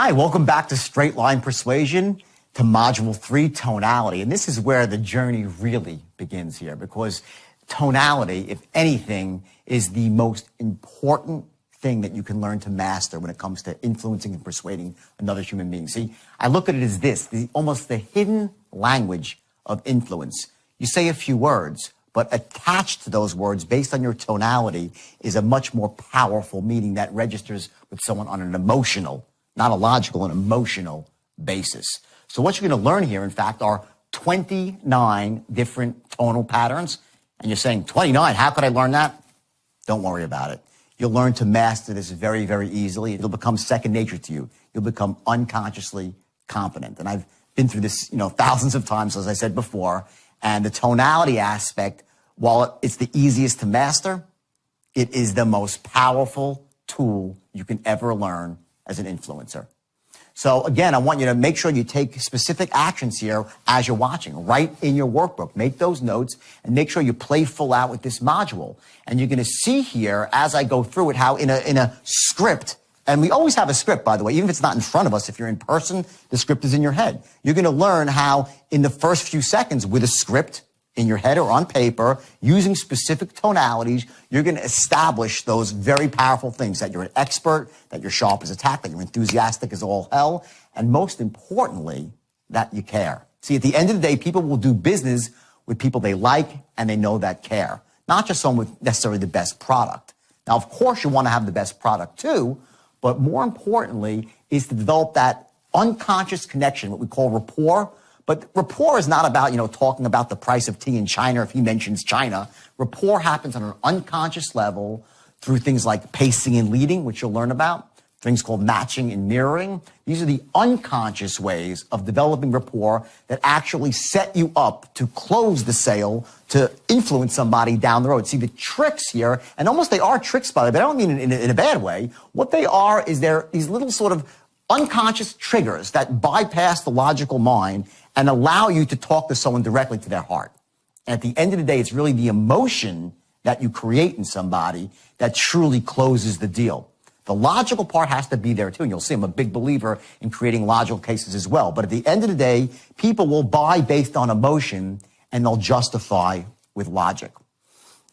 Hi, welcome back to Straight Line Persuasion, to Module 3, Tonality. And this is where the journey really begins here, because tonality, if anything, is the most important thing that you can learn to master when it comes to influencing and persuading another human being. See, I look at it as this, almost the hidden language of influence. You say a few words, but attached to those words, based on your tonality, is a much more powerful meaning that registers with someone on an emotional, not a logical, an emotional basis. So what you're going to learn here, in fact, are 29 different tonal patterns. And you're saying, 29, how could I learn that? Don't worry about it. You'll learn to master this very, very easily. It'll become second nature to you. You'll become unconsciously competent. And I've been through this, thousands of times, as I said before. And the tonality aspect, while it's the easiest to master, it is the most powerful tool you can ever learn as an influencer. So again, I want you to make sure you take specific actions here as you're watching. Write in your workbook, make those notes, and make sure you play full out with this module. And you're going to see here, as I go through it, how in a script, and we always have a script, by the way, even if it's not in front of us, if you're in person, the script is in your head. You're going to learn how in the first few seconds with a script in your head or on paper, using specific tonalities, you're going to establish those very powerful things, that you're an expert, that you're sharp as a tack, that you're enthusiastic as all hell, and most importantly, that you care. See, at the end of the day, people will do business with people they like and they know that care, not just someone with necessarily the best product. Now, of course, you want to have the best product too, but more importantly is to develop that unconscious connection, what we call rapport. But rapport is not about, talking about the price of tea in China if he mentions China. Rapport happens on an unconscious level through things like pacing and leading, which you'll learn about, things called matching and mirroring. These are the unconscious ways of developing rapport that actually set you up to close the sale, to influence somebody down the road. See, the tricks here, and almost they are tricks, by the way, but I don't mean in a bad way. What they are is they're these little sort of unconscious triggers that bypass the logical mind and allow you to talk to someone directly to their heart. And at the end of the day, it's really the emotion that you create in somebody that truly closes the deal. The logical part has to be there too, and you'll see I'm a big believer in creating logical cases as well. But at the end of the day, people will buy based on emotion, and they'll justify with logic.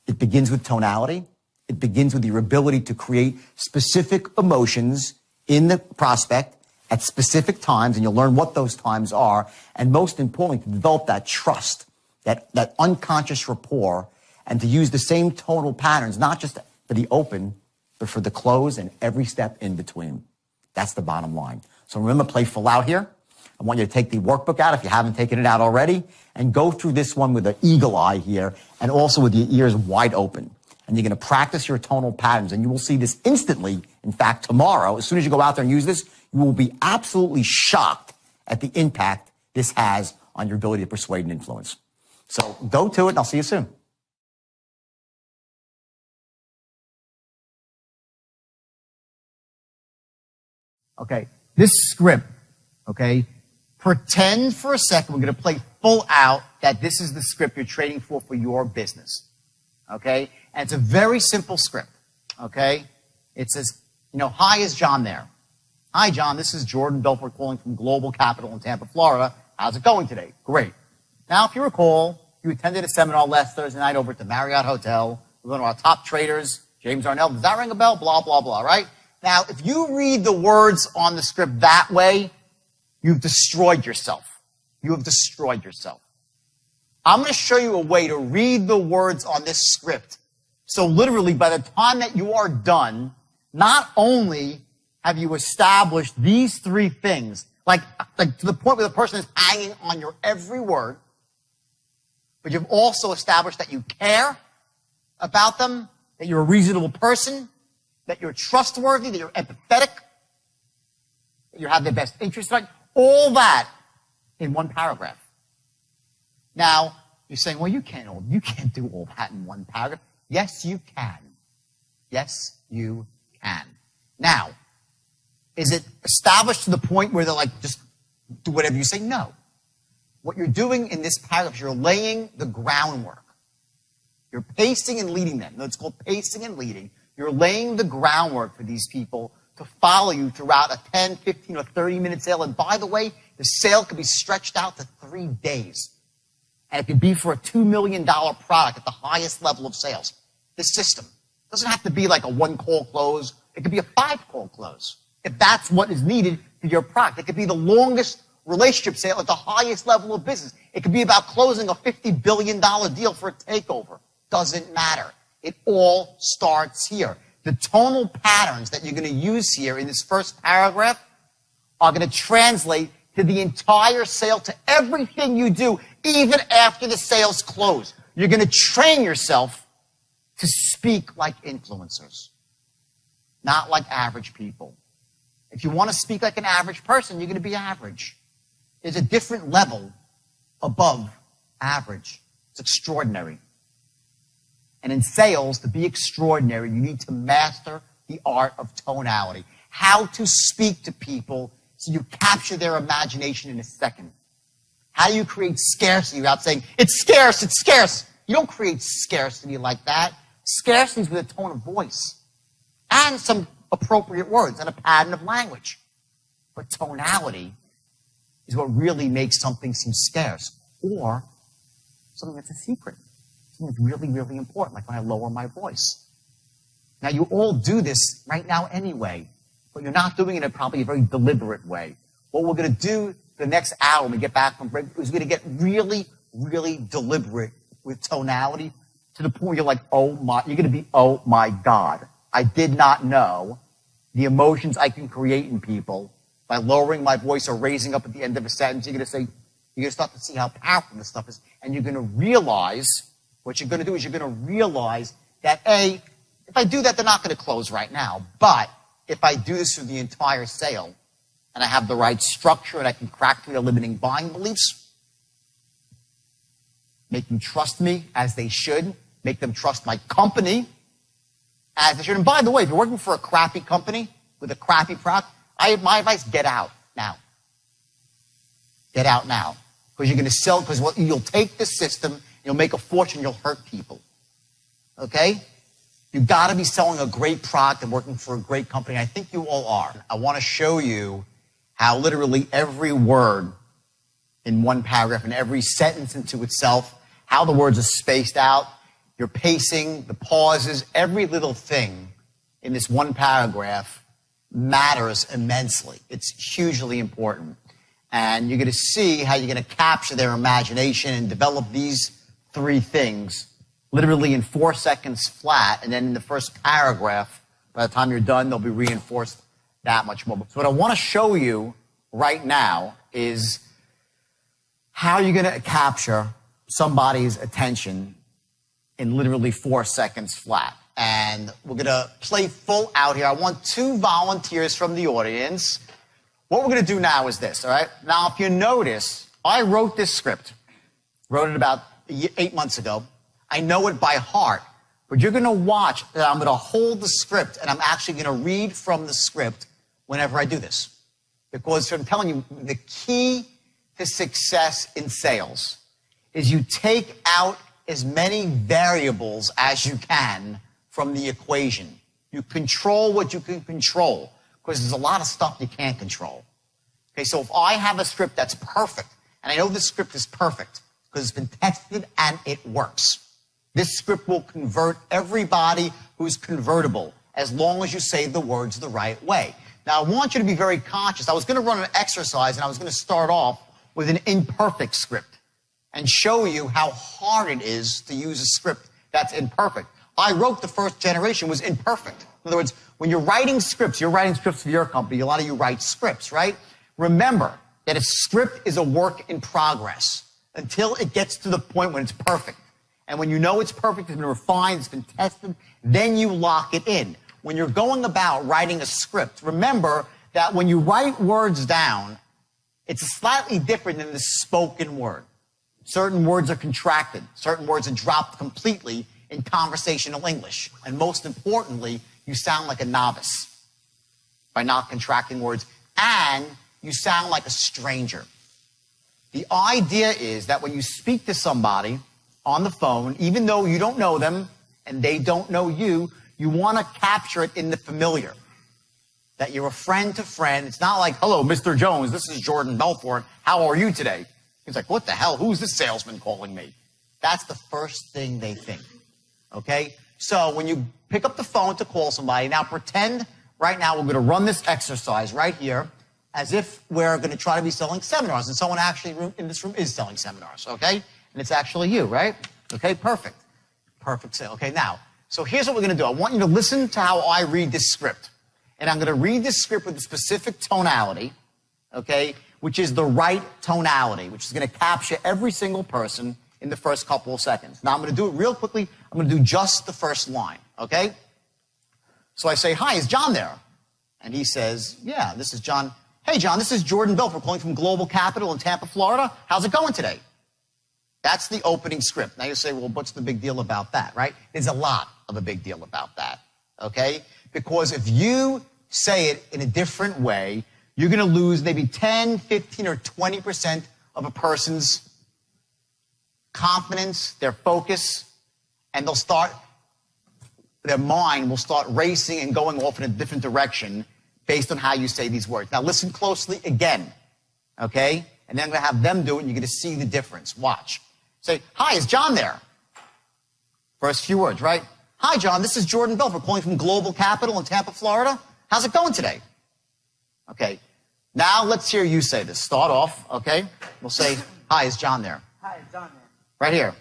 It begins with tonality. It begins with your ability to create specific emotions in the prospect at specific times, and you'll learn what those times are. And most importantly, to develop that trust, that unconscious rapport, and to use the same tonal patterns, not just for the open, but for the close and every step in between. That's the bottom line. So remember, play full out here. I want you to take the workbook out if you haven't taken it out already, and go through this one with an eagle eye here, and also with your ears wide open. And you're going to practice your tonal patterns, and you will see this instantly. In fact, tomorrow, as soon as you go out there and use this, you will be absolutely shocked at the impact this has on your ability to persuade and influence. So go to it, and I'll see you soon. Okay, this script, okay, pretend for a second, we're going to play full out that this is the script you're training for your business, okay? And it's a very simple script, okay? It says, hi, is John there? Hi, John, this is Jordan Belfort calling from Global Capital in Tampa, Florida. How's it going today? Great. Now, if you recall, you attended a seminar last Thursday night over at the Marriott Hotel. We're going to our top traders, James Arnell. Does that ring a bell? Blah, blah, blah, right? Now, if you read the words on the script that way, you've destroyed yourself. You have destroyed yourself. I'm going to show you a way to read the words on this script. So literally, by the time that you are done, not only have you established these three things, like to the point where the person is hanging on your every word, but you've also established that you care about them, that you're a reasonable person, that you're trustworthy, that you're empathetic, that you have their best interest, right? All that in one paragraph. Now, you're saying, well, you can't do all that in one paragraph. Yes, you can. Yes, you can. Now, is it established to the point where they're like, just do whatever you say? No. What you're doing in this paragraph, you're laying the groundwork. You're pacing and leading them. It's called pacing and leading. You're laying the groundwork for these people to follow you throughout a 10, 15, or 30-minute sale. And by the way, the sale could be stretched out to 3 days. And it could be for a $2 million product at the highest level of sales. This system doesn't have to be like a 1-call close. It could be a 5-call close, if that's what is needed for your product. It could be the longest relationship sale at the highest level of business. It could be about closing a $50 billion deal for a takeover. Doesn't matter. It all starts here. The tonal patterns that you're going to use here in this first paragraph are going to translate to the entire sale, to everything you do, even after the sale's close. You're going to train yourself to speak like influencers, not like average people. If you want to speak like an average person, you're going to be average. There's a different level above average. It's extraordinary. And in sales, to be extraordinary, you need to master the art of tonality. How to speak to people so you capture their imagination in a second. How do you create scarcity without saying, it's scarce, it's scarce? You don't create scarcity like that. Scarcity is with a tone of voice and some appropriate words and a pattern of language. But tonality is what really makes something seem scarce, or something that's a secret. Something that's really, really important, like when I lower my voice. Now, you all do this right now anyway, but you're not doing it in probably a very deliberate way. What we're going to do the next hour when we get back from break is we're going to get really, really deliberate with tonality to the point where you're like, oh my God, I did not know the emotions I can create in people by lowering my voice or raising up at the end of a sentence. You're going to start to see how powerful this stuff is, and you're going to realize, what you're going to do is you're going to realize that, A, if I do that, they're not going to close right now. But if I do this through the entire sale, and I have the right structure, and I can crack through their limiting buying beliefs, make them trust me as they should, make them trust my company as they should. And by the way, if you're working for a crappy company with a crappy product, my advice, get out now. Get out now. Because you're going to sell, because you'll take the system, you'll make a fortune, you'll hurt people. Okay? You've got to be selling a great product and working for a great company. I think you all are. I want to show you how literally every word in one paragraph and every sentence into itself, how the words are spaced out, your pacing, the pauses, every little thing in this one paragraph matters immensely. It's hugely important. And you're going to see how you're going to capture their imagination and develop these 3 things literally in 4 seconds flat. And then in the first paragraph, by the time you're done, they'll be reinforced that much more. So what I want to show you right now is how you're going to capture somebody's attention in literally 4 seconds flat. And we're going to play full out here. I want 2 volunteers from the audience. What we're going to do now is this, all right? Now, if you notice, I wrote this script. Wrote it about 8 months ago. I know it by heart. But you're going to watch that I'm going to hold the script, and I'm actually going to read from the script whenever I do this. Because I'm telling you, the key to success in sales is you take out as many variables as you can from the equation. You control what you can control, because there's a lot of stuff you can't control. Okay, so if I have a script that's perfect, and I know this script is perfect because it's been tested and it works, this script will convert everybody who's convertible as long as you say the words the right way. Now, I want you to be very conscious. I was going to run an exercise, and I was going to start off with an imperfect script and show you how hard it is to use a script that's imperfect. I wrote the first generation was imperfect. In other words, when you're writing scripts for your company, a lot of you write scripts, right? Remember that a script is a work in progress until it gets to the point when it's perfect. And when you know it's perfect, it's been refined, it's been tested, then you lock it in. When you're going about writing a script, remember that when you write words down, it's slightly different than the spoken word. Certain words are contracted. Certain words are dropped completely in conversational English. And most importantly, you sound like a novice by not contracting words, and you sound like a stranger. The idea is that when you speak to somebody on the phone, even though you don't know them and they don't know you, you want to capture it in the familiar. that you're a friend to friend. It's not like, hello, Mr. Jones, this is Jordan Belfort. How are you today? He's like, what the hell? Who's this salesman calling me? That's the first thing they think, okay? So when you pick up the phone to call somebody, now pretend right now we're going to run this exercise right here as if we're going to try to be selling seminars, and someone actually in this room is selling seminars, okay? And it's actually you, right? Okay, perfect. Perfect sale. Okay, now, so here's what we're going to do. I want you to listen to how I read this script. And I'm going to read this script with a specific tonality, okay, which is the right tonality, which is going to capture every single person in the first couple of seconds. Now, I'm going to do it real quickly. I'm going to do just the first line, okay? So I say, hi, is John there? And he says, yeah, this is John. Hey, John, this is Jordan Belfort calling from Global Capital in Tampa, Florida. How's it going today? That's the opening script. Now you say, well, what's the big deal about that, right? There's a lot of a big deal about that, okay? Because if you say it in a different way, you're going to lose maybe 10, 15, or 20% of a person's confidence, their focus, and their mind will start racing and going off in a different direction based on how you say these words. Now listen closely again, okay? And then I'm going to have them do it, and you're going to see the difference. Watch. Say, hi, is John there? First few words, right? Hi, John, this is Jordan Belfort calling from Global Capital in Tampa, Florida. How's it going today? Okay. Now let's hear you say this. Start off, okay? We'll say, hi, is John there? Hi, is John there? Right here.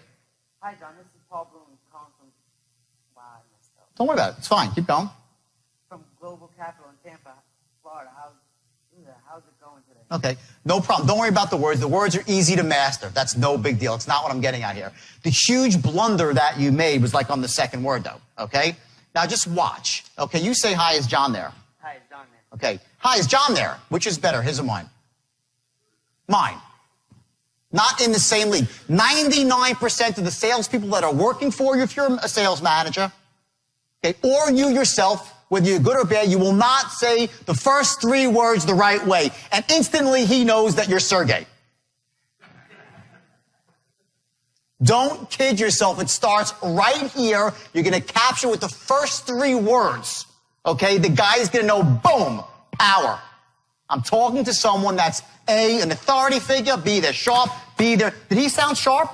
Hi, John, this is Paul Bloom calling from... Wow, I messed up. Don't worry about it. It's fine. Keep going. From Global Capital in Tampa, Florida. How's it going today? Okay, no problem. Don't worry about the words. The words are easy to master. That's no big deal. It's not what I'm getting at here. The huge blunder that you made was like on the second word, though, okay? Now just watch. Okay, you say, hi, is John there? Hi, is John there? Okay, hi, is John there? Which is better, his or mine? Mine. Not in the same league. 99% of the salespeople that are working for you, if you're a sales manager, okay, or you yourself, whether you're good or bad, you will not say the first three words the right way. And instantly he knows that you're Sergey. Don't kid yourself. It starts right here. You're going to capture with the first three words. Okay? The guy's going to know, boom, power. I'm talking to someone that's A, an authority figure, B, they're sharp, B, they're... Did he sound sharp?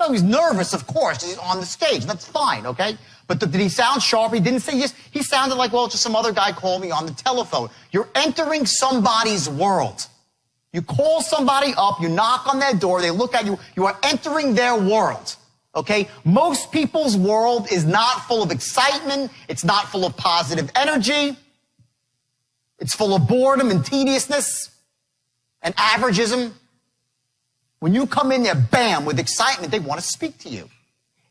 No, he's nervous, of course. He's on the stage. That's fine, okay? But did he sound sharp? He didn't say yes. He sounded like, well, just some other guy called me on the telephone. You're entering somebody's world. You call somebody up, you knock on their door, they look at you, you are entering their world, okay? Most people's world is not full of excitement. It's not full of positive energy. It's full of boredom and tediousness and averagism. When you come in there, bam, with excitement, they want to speak to you.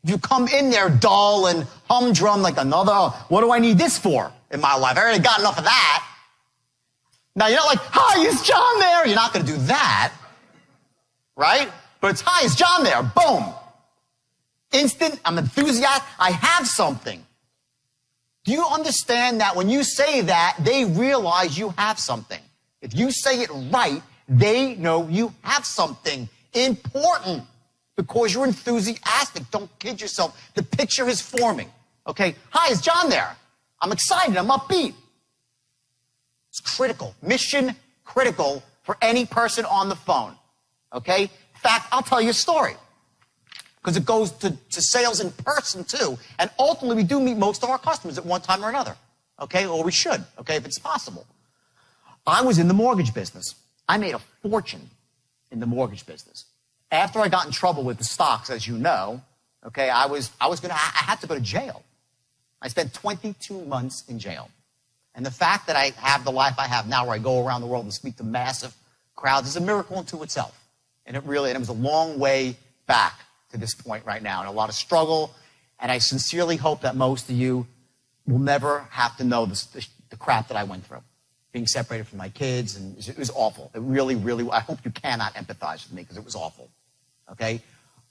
If you come in there dull and humdrum like another, what do I need this for in my life? I already got enough of that. Now, you're not like, hi, is John there? You're not going to do that, right? But it's, hi, is John there? Boom. Instant, I'm enthusiastic, I have something. Do you understand that when you say that, they realize you have something? If you say it right, they know you have something important. Because you're enthusiastic. Don't kid yourself. The picture is forming. Okay? Hi, is John there? I'm excited. I'm upbeat. It's critical. Mission critical for any person on the phone. Okay? In fact, I'll tell you a story. Because it goes to sales in person, too. And ultimately, we do meet most of our customers at one time or another. Okay? Or we should. Okay? If it's possible. I was in the mortgage business. I made a fortune in the mortgage business. After I got in trouble with the stocks, as you know, okay, I had to go to jail. I spent 22 months in jail. And the fact that I have the life I have now where I go around the world and speak to massive crowds is a miracle unto itself. And it was a long way back to this point right now and a lot of struggle. And I sincerely hope that most of you will never have to know the crap that I went through. Being separated from my kids, and it was awful. It really, really, I hope you cannot empathize with me because it was awful. Okay?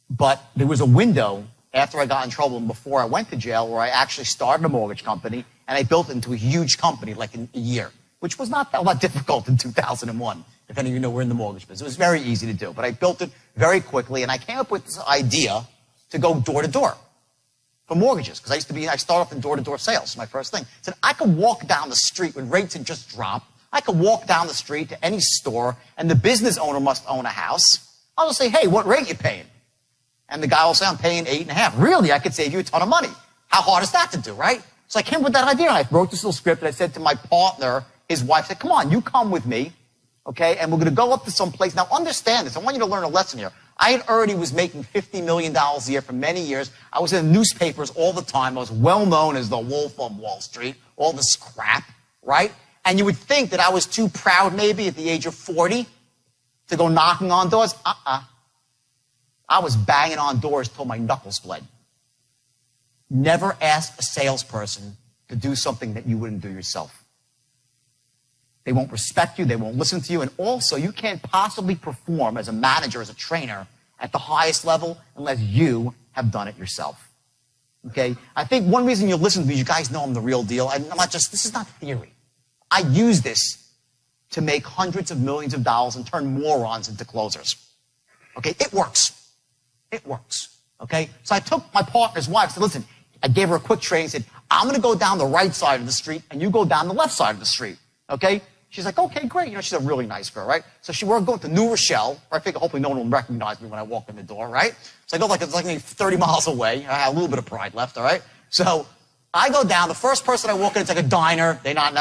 But there was a window after I got in trouble and before I went to jail where I actually started a mortgage company and I built it into a huge company like in a year, which was not that lot difficult in 2001. If any of you know, we're in the mortgage business. It was very easy to do, but I built it very quickly and I came up with this idea to go door to door. for mortgages, because I started off in door-to-door sales, my first thing. I said, I could walk down the street when rates had just dropped. I could walk down the street to any store, and the business owner must own a house. I'll just say, hey, what rate you paying? And the guy will say, I'm paying 8.5. Really? I could save you a ton of money. How hard is that to do, right? So I came up with that idea, and I wrote this little script, and I said to my partner, his wife, I said, come on, you come with me, okay, and we're going to go up to some place. Now, understand this. I want you to learn a lesson here. I had already was making $50 million a year for many years. I was in newspapers all the time. I was well known as the Wolf of Wall Street, all this crap, right? And you would think that I was too proud maybe at the age of 40 to go knocking on doors. I was banging on doors till my knuckles bled. Never ask a salesperson to do something that you wouldn't do yourself. They won't respect you. They won't listen to you. And also, you can't possibly perform as a manager, as a trainer at the highest level unless you have done it yourself. Okay? I think one reason you listen to me, you guys know I'm the real deal. I'm not just, this is not theory. I use this to make hundreds of millions of dollars and turn morons into closers. Okay? It works. It works. Okay? So I took my partner's wife and said, listen, I gave her a quick training and said, I'm going to go down the right side of the street and you go down the left side of the street. Okay? She's like, okay, great. You know, she's a really nice girl, right? So we're going to New Rochelle. I figure hopefully no one will recognize me when I walk in the door, right? So I go it's like maybe 30 miles away. I have a little bit of pride left, all right? So I go down. The first person I walk in, it's like a diner. They're not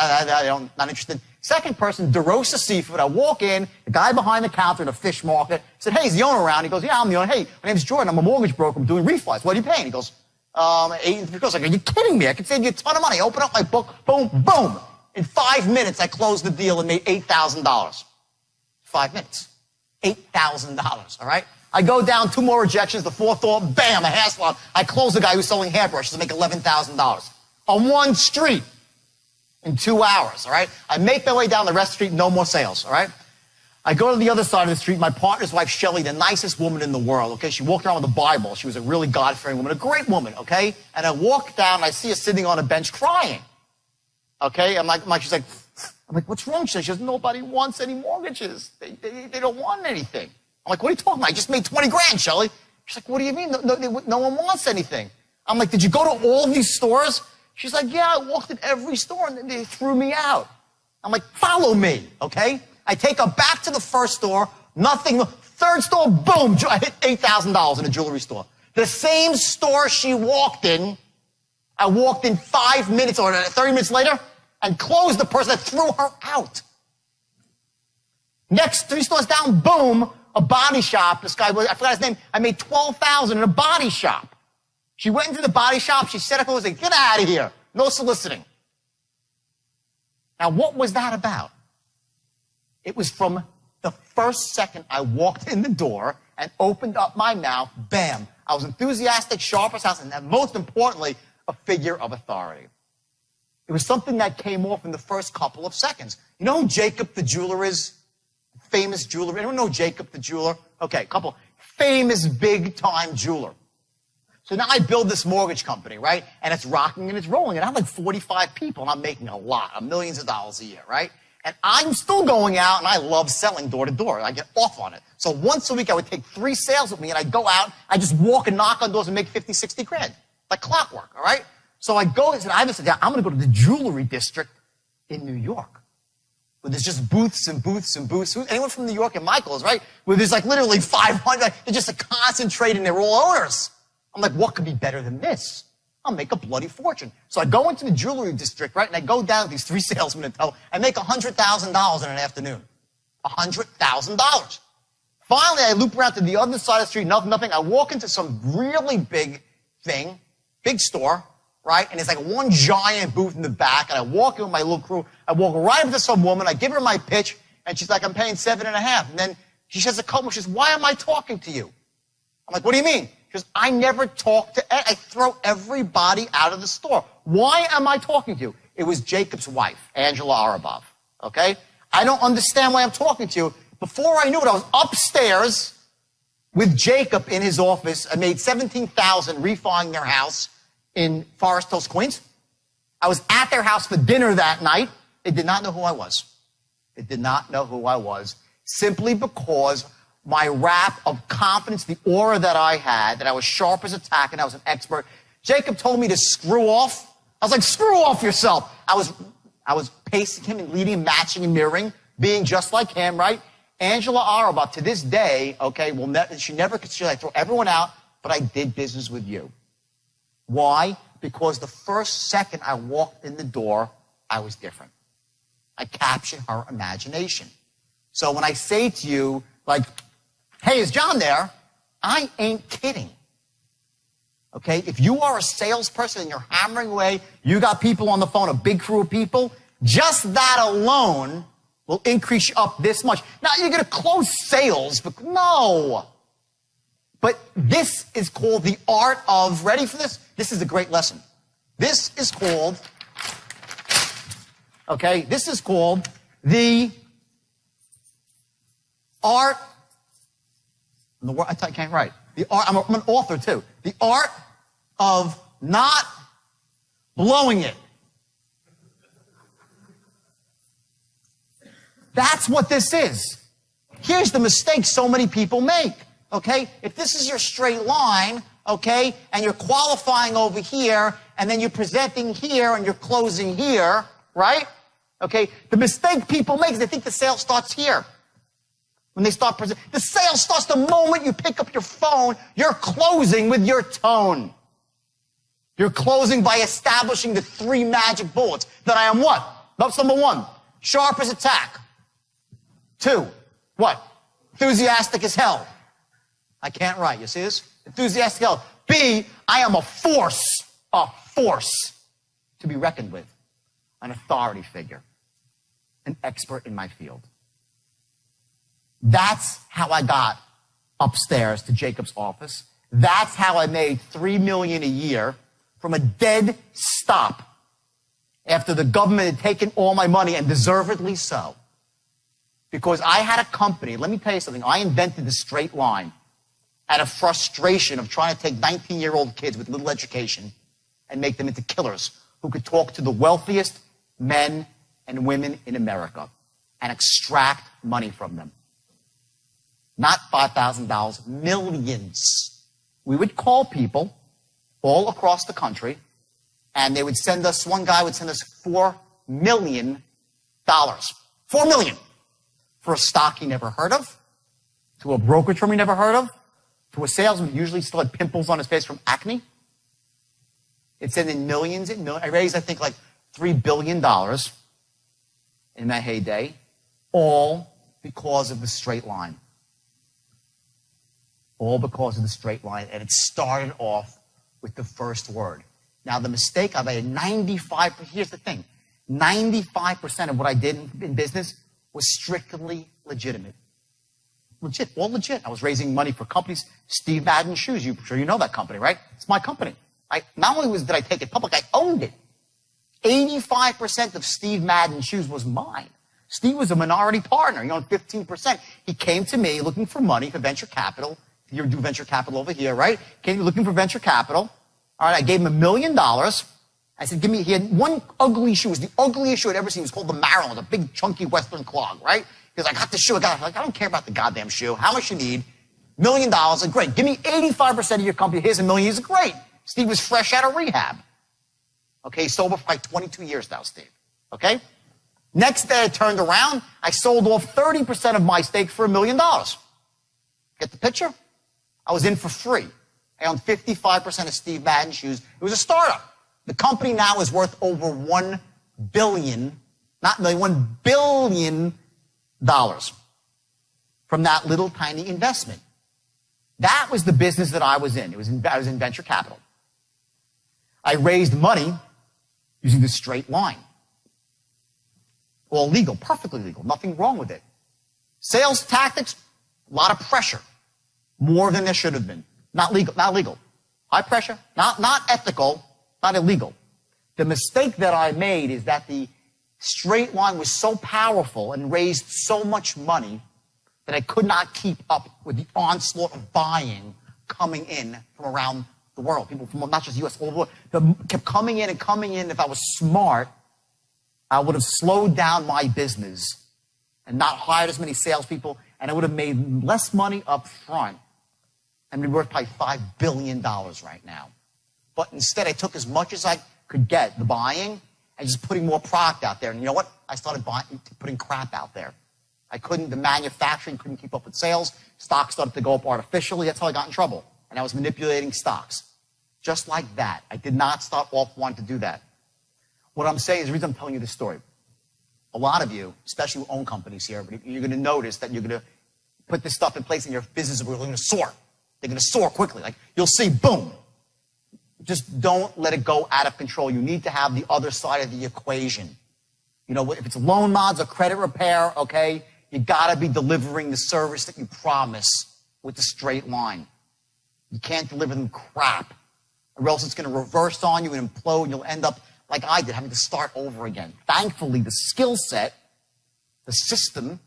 interested. Second person, DeRosa Seafood. I walk in. The guy behind the counter in a fish market said, hey, is the owner around? He goes, yeah, I'm the owner. Hey, my name's Jordan. I'm a mortgage broker. I'm doing refis. What are you paying? He goes, $8. He goes, like, are you kidding me? I could save you a ton of money. Open up my book. Boom, boom. In 5 minutes, I closed the deal and made $8,000. 5 minutes. $8,000, all right? I go down 2 more rejections. The fourth door, bam, a hair salon. I close the guy who's selling hairbrushes to make $11,000 on one street in 2 hours, all right? I make my way down the rest of the street, no more sales, all right? I go to the other side of the street. My partner's wife, Shelly, the nicest woman in the world, okay? She walked around with a Bible. She was a really God-fearing woman, a great woman, okay? And I walk down, and I see her sitting on a bench crying. Okay, she's like, what's wrong? She says, nobody wants any mortgages. They don't want anything. I'm like, what are you talking about? I just made 20 grand, Shelly. She's like, what do you mean? No one wants anything. I'm like, did you go to all of these stores? She's like, yeah, I walked in every store and then they threw me out. I'm like, follow me, okay? I take her back to the first store, nothing. Third store, boom, I hit $8,000 in a jewelry store. The same store she walked in, I walked in 5 minutes or 30 minutes later and closed the person that threw her out. Next 3 stores down, boom, a body shop. This guy, I forgot his name. I made $12,000 in a body shop. She went into the body shop. She set up and said, get out of here. No soliciting. Now, what was that about? It was from the first second I walked in the door and opened up my mouth, bam. I was enthusiastic, sharp as house, and most importantly, a figure of authority. It was something that came off in the first couple of seconds. You know who Jacob the jeweler is? Famous jeweler. Anyone know Jacob the jeweler? Okay, couple. Famous big-time jeweler. So now I build this mortgage company, right? And it's rocking and it's rolling. And I have like 45 people, and I'm making a lot of millions of dollars a year, right? And I'm still going out, and I love selling door to door. I get off on it. So once a week, I would take 3 sales with me, and I'd go out. I just walk and knock on doors and make 50, 60 grand. Like clockwork, all right? So I go and said, I'm going to go to the jewelry district in New York, where there's just booths and booths and booths. Anyone from New York and Michael's, right? Where there's like literally 500. They're just concentrated, and they're all owners. I'm like, what could be better than this? I'll make a bloody fortune. So I go into the jewelry district, right? And I go down to these 3 salesmen and tell them, I make $100,000 in an afternoon. $100,000. Finally, I loop around to the other side of the street, nothing. I walk into some really big thing, big store, right? And it's like one giant booth in the back. And I walk in with my little crew. I walk right up to some woman. I give her my pitch. And she's like, I'm paying 7.5. And then she says a couple. She says, why am I talking to you? I'm like, what do you mean? She goes, I never talk to, I throw everybody out of the store. Why am I talking to you? It was Jacob's wife, Angela Arabov, okay? I don't understand why I'm talking to you. Before I knew it, I was upstairs with Jacob in his office. I made $17,000 refining their house in Forest Hills, Queens. I was at their house for dinner that night. They did not know who I was. They did not know who I was simply because my rap of confidence, the aura that I had, that I was sharp as a tack and I was an expert, Jacob told me to screw off. I was like, screw off yourself. I was pacing him and leading, matching and mirroring, being just like him, right? Angela Araba, to this day, okay, she never considered I throw everyone out, but I did business with you. Why? Because the first second I walked in the door, I was different. I captured her imagination. So when I say to you, like, hey, is John there? I ain't kidding. Okay? If you are a salesperson and you're hammering away, you got people on the phone, a big crew of people, just that alone will increase you up this much. Now, you're going to close sales, but no. But this is called the art of, ready for this? This is a great lesson. This is called, okay, this is called the art, I can't write. The art, I'm an author too. The art of not blowing it. That's what this is. Here's the mistake so many people make, okay? If this is your straight line, okay, and you're qualifying over here, and then you're presenting here, and you're closing here, right? Okay, the mistake people make is they think the sale starts here. When they start presenting, the sale starts the moment you pick up your phone. You're closing with your tone. You're closing by establishing the 3 magic bullets. That I am what? That's number 1. Sharp as a tack. 2. What? Enthusiastic as hell. I can't write. You see this? Enthusiastic as hell. B. I am a force to be reckoned with. An authority figure. An expert in my field. That's how I got upstairs to Jacob's office. That's how I made $3 million a year from a dead stop after the government had taken all my money, and deservedly so. Because I had a company. Let me tell you something. I invented the straight line out of frustration of trying to take 19-year-old kids with little education and make them into killers who could talk to the wealthiest men and women in America and extract money from them. Not $5,000, millions. We would call people all across the country, and they would send us, one guy would send us $4 million. $4 million. For a stock he never heard of, to a brokerage firm he never heard of, to a salesman who usually still had pimples on his face from acne. It's in millions and millions. I raised, I think, like $3 billion in that heyday, all because of the straight line. All because of the straight line. And it started off with the first word. Now, the mistake I made, here's the thing, 95% of what I did in business was strictly legitimate. Legit, all legit. I was raising money for companies. Steve Madden Shoes, I'm sure you know that company, right? It's my company. Not only did I take it public, I owned it. 85% of Steve Madden Shoes was mine. Steve was a minority partner. He owned 15%. He came to me looking for money for venture capital. You do venture capital over here, right? Came looking for venture capital. All right, I gave him $1 million. I said, he had one ugly shoe. It was the ugliest shoe I'd ever seen. It was called the Maryland, a big, chunky Western clog, right? He goes, I got the shoe. I don't care about the goddamn shoe. How much you need? $1 million. I said, great. Give me 85% of your company. Here's $1 million. He said, great. Steve was fresh out of rehab. Okay, he's sober for like 22 years now, Steve. Okay? Next day, I turned around. I sold off 30% of my stake for $1 million. Get the picture? I was in for free. I owned 55% of Steve Madden Shoes. It was a startup. The company now is worth over $1 billion, not million, $1 billion from that little tiny investment. That was the business that I was in. I was in venture capital. I raised money using the straight line. All legal, perfectly legal, nothing wrong with it. Sales tactics, a lot of pressure. More than there should have been. Not legal. High pressure, not ethical, not illegal. The mistake that I made is that the straight line was so powerful and raised so much money that I could not keep up with the onslaught of buying coming in from around the world. People from not just the U.S., all over the world. They kept coming in and coming in. If I was smart, I would have slowed down my business and not hired as many salespeople, and I would have made less money up front and be worth probably $5 billion right now. But instead, I took as much as I could get, the buying, and just putting more product out there. And you know what? I started putting crap out there. The manufacturing couldn't keep up with sales. Stocks started to go up artificially. That's how I got in trouble. And I was manipulating stocks. Just like that. I did not start off wanting to do that. What I'm saying is, the reason I'm telling you this story, a lot of you, especially who own companies here, but you're going to notice that you're going to put this stuff in place and your business is really going to soar. They're going to soar quickly. Like, you'll see, boom. Just don't let it go out of control. You need to have the other side of the equation. You know, if it's loan mods or credit repair, okay, you got to be delivering the service that you promise with a straight line. You can't deliver them crap, or else it's going to reverse on you and implode, and you'll end up like I did, having to start over again. Thankfully, the skill set, the system,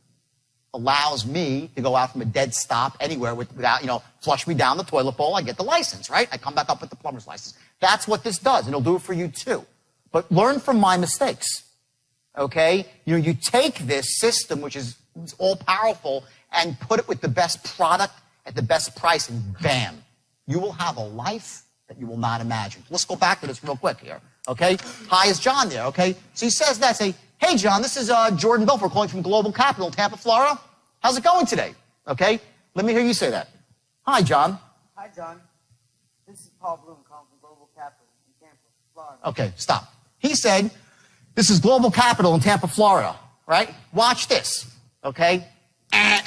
allows me to go out from a dead stop anywhere without, flush me down the toilet bowl. I get the license, right? I come back up with the plumber's license. That's what this does, and it'll do it for you too. But learn from my mistakes, okay? You take this system, which is all powerful, and put it with the best product at the best price, and bam, you will have a life that you will not imagine. Let's go back to this real quick here, okay? Hi, is John there, okay? So he says that, say, hey, John, this is Jordan Belfort calling from Global Capital in Tampa, Florida. How's it going today? Okay? Let me hear you say that. Hi, John. Hi, John. This is Paul Bloom calling from Global Capital in Tampa, Florida. Okay, stop. He said, this is Global Capital in Tampa, Florida, right? Watch this, okay?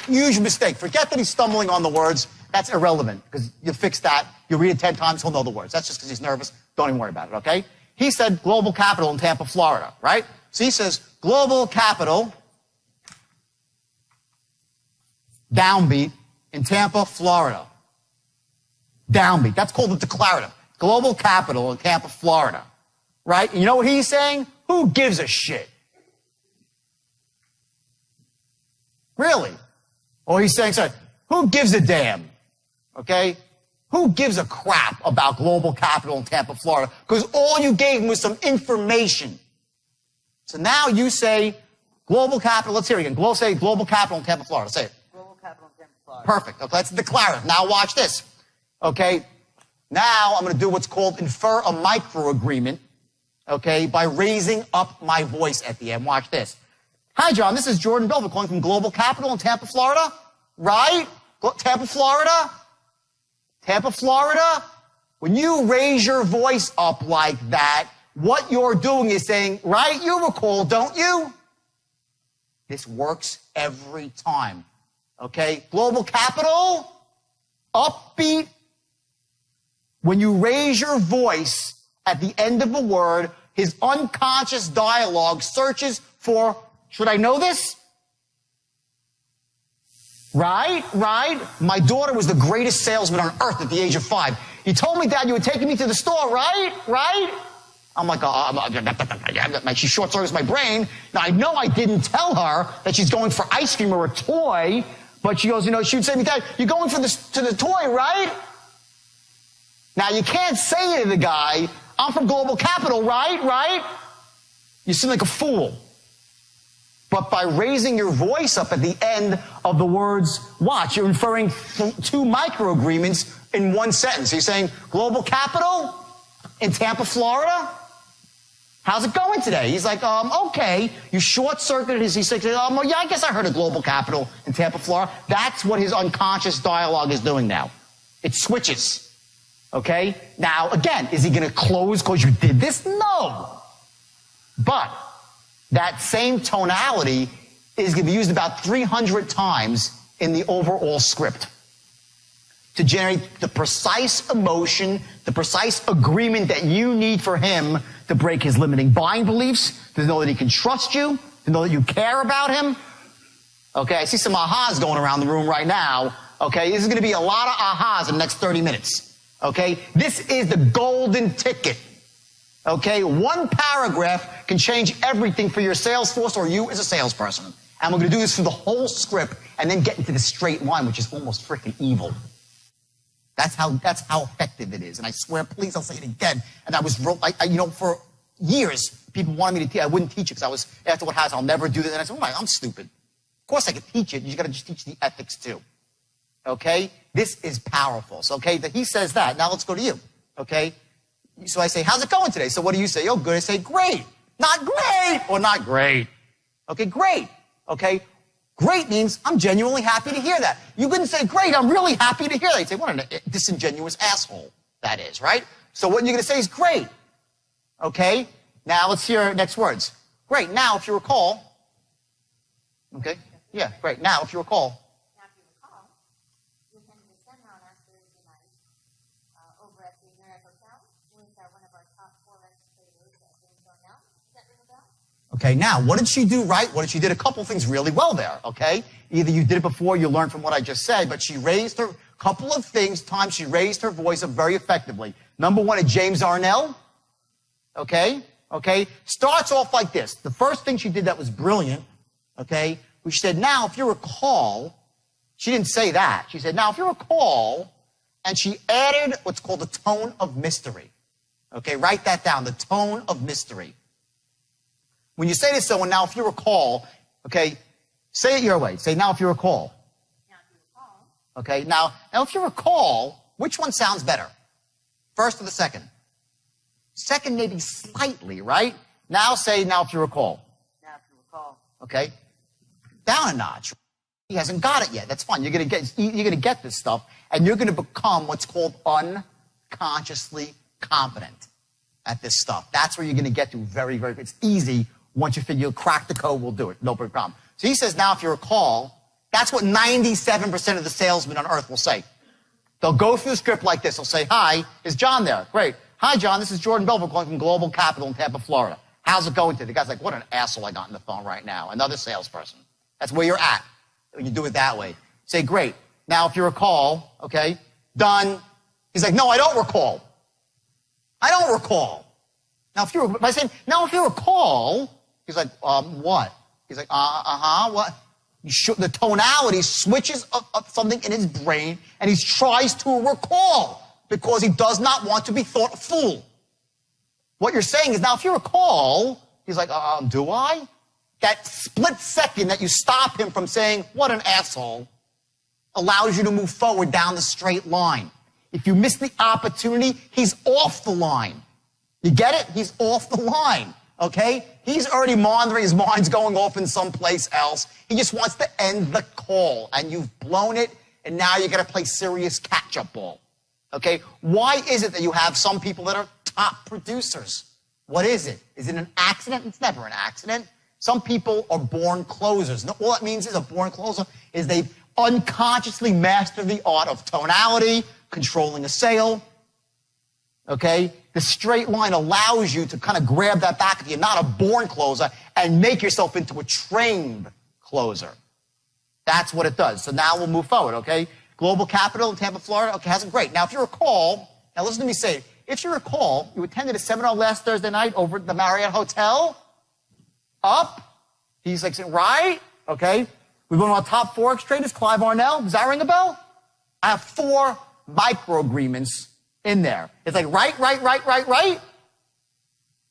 Huge mistake. Forget that he's stumbling on the words. That's irrelevant, because you fix that. You read it 10 times, he'll know the words. That's just because he's nervous. Don't even worry about it, okay? He said Global Capital in Tampa, Florida, right? So he says Global Capital, downbeat, in Tampa, Florida. Downbeat. That's called a declarative. Global Capital in Tampa, Florida. Right? And you know what he's saying? Who gives a shit? Really? Or he's saying, sorry, who gives a damn? Okay? Who gives a crap about Global Capital in Tampa, Florida? Because all you gave him was some information. So now you say Global Capital. Let's hear it again. Say Global Capital in Tampa, Florida. Say it. Global Capital in Tampa, Florida. Perfect. Okay, that's declarative. Now watch this. Okay? Now I'm going to do what's called infer a micro-agreement, okay, by raising up my voice at the end. Watch this. Hi, John. This is Jordan Belfort calling from Global Capital in Tampa, Florida. Right? Tampa, Florida? Tampa, Florida? When you raise your voice up like that, what you're doing is saying, right, you recall, don't you? This works every time. Okay? Global Capital, upbeat. When you raise your voice at the end of a word, his unconscious dialogue searches for, should I know this? Right? My daughter was the greatest salesman on earth at the age of 5. You told me, Dad, you were taking me to the store, right? I'm like, she short circuits my brain. Now, I know I didn't tell her that she's going for ice cream or a toy, but she goes, she would say to me, Dad, you're going to the toy, right? Now, you can't say to the guy, I'm from Global Capital, right? You seem like a fool. But by raising your voice up at the end of the words, watch, you're inferring 2 micro-agreements in one sentence. You're saying, Global Capital in Tampa, Florida? How's it going today? He's like, okay. You short-circuited his, he's like, well, yeah, I guess I heard of Global Capital in Tampa, Florida. That's what his unconscious dialogue is doing now. It switches. Okay? Now, again, is he going to close because you did this? No. But that same tonality is going to be used about 300 times in the overall script to generate the precise emotion, the precise agreement that you need for him to break his limiting buying beliefs, to know that he can trust you, to know that you care about him. Okay, I see some ahas going around the room right now. Okay, this is going to be a lot of ahas in the next 30 minutes. Okay, this is the golden ticket. Okay, one paragraph can change everything for your sales force or you as a salesperson. And we're going to do this through the whole script and then get into the straight line, which is almost freaking evil. That's how effective it is. And I swear, please, I'll say it again. And I was, for years, people wanted me to teach. I wouldn't teach it because after what happens, I'll never do this. And I said, I'm stupid. Of course I could teach it. You got to just teach the ethics too. Okay? This is powerful. So, okay, he says that. Now let's go to you. Okay? So I say, how's it going today? So what do you say? Oh, good. I say, great. Not great or not great. Okay, great. Okay, great means I'm genuinely happy to hear that. You couldn't say, great, I'm really happy to hear that. You'd say, what a disingenuous asshole that is, right? So what you're going to say is great. Okay, now let's hear next words. Great. Now, if you recall, okay, yeah, great. Now, if you recall, we attended a seminar last Thursday night over at the Marriott Hotel with one of our top forex traders, James Darnell. Does that ring a bell? okay, now, what did she do right? What did she did a couple things really well there, okay? Either you did it before, you learned from what I just said, but she raised her, couple of things, times she raised her voice up very effectively. Number one, at James Darnell, okay, starts off like this. The first thing she did that was brilliant, okay, she said, now, if you recall, she didn't say that. She said, now, if you recall, and she added what's called the tone of mystery. Okay, write that down, the tone of mystery. When you say to someone, now, if you recall, okay, say it your way. Say, now, if you recall. Now, if you recall. Okay, now, if you recall, which one sounds better? First or the second? Second, maybe slightly, right? Now, say, now, if you recall. Now, if you recall. Okay, down a notch. He hasn't got it yet. That's fine. You're going to get this stuff, and you're going to become what's called unconsciously competent at this stuff. That's where you're going to get to very, very. It's easy once you figure you'll crack the code. We'll do it. No big problem. So he says, now, if you recall, that's what 97% of the salesmen on earth will say. They'll go through the script like this. They'll say, "Hi, is John there? Great. Hi, John. This is Jordan Belfort calling from Global Capital in Tampa, Florida. How's it going today?" The guy's like, "What an asshole I got on the phone right now." Another salesperson. That's where you're at when you do it that way. Say, "Great. Now, if you recall, okay, done." He's like, "No, I don't recall. I don't recall." Now, if you by saying, "Now, if you recall," he's like, "What?" He's like, what? The tonality switches up something in his brain, and he tries to recall because he does not want to be thought a fool. What you're saying is, now, if you recall, he's like, do I? That split second that you stop him from saying, "What an asshole," allows you to move forward down the straight line. If you miss the opportunity, he's off the line. You get it? He's off the line, okay? He's already monitoring, his mind's going off in someplace else. He just wants to end the call, and you've blown it, and now you got to play serious catch-up ball, okay? Why is it that you have some people that are top producers? What is it? Is it an accident? It's never an accident. Some people are born closers. All that means is a born closer is they've unconsciously mastered the art of tonality, controlling a sale, okay? The straight line allows you to kind of grab that back if you're not a born closer and make yourself into a trained closer. That's what it does. So now we'll move forward, okay? Global Capital in Tampa, Florida. Okay, hasn't great. Now, if you recall, now listen to me say it. If you recall, you attended a seminar last Thursday night over at the Marriott Hotel. Up. He's like, right? Okay. We've one of our top Forex traders, Clive Arnell. Does that ring a bell? I have 4 micro agreements in there. It's like, right.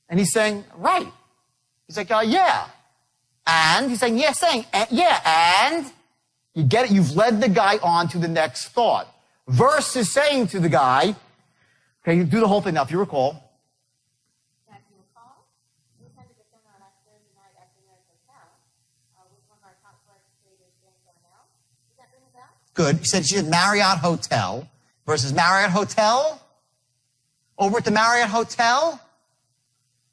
And he's saying, right. He's like, yeah. And he's saying, yeah, and you get it. You've led the guy on to the next thought. Versus saying to the guy, okay, you do the whole thing now, if you recall. Now, if you recall, we attended a seminar last Thursday night at the Marriott Hotel with one of our top forex traders, James Darnell. Does that ring a bell? Good. You said she said Marriott Hotel versus Marriott Hotel. Over at the Marriott Hotel,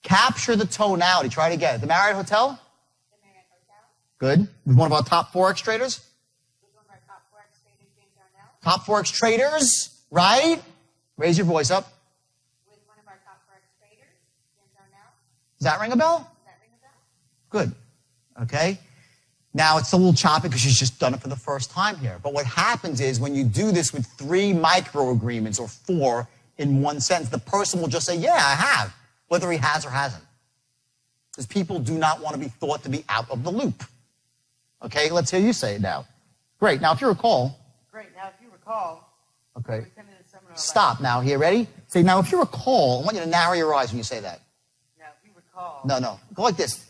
capture the tonality. Try it again. The Marriott Hotel? The Marriott Hotel. Good. With one of our top Forex traders? With one of our top forex traders, James Darnell. Top Forex traders, right? Raise your voice up. With one of our top forex traders, James Darnell. Does that ring a bell? Does that ring a bell? Good. Okay. Now, it's a little choppy because she's just done it for the first time here. But what happens is when you do this with 3 micro agreements or 4 in one sentence, the person will just say, yeah, I have, whether he has or hasn't. Because people do not want to be thought to be out of the loop. Okay, let's hear you say it now. Great. Now, if you recall. Great. Now, if you recall. Okay. We attended a seminar Stop now. Here, ready? Say, now, if you recall, I want you to narrow your eyes when you say that. Now, if you recall. No. Go like this.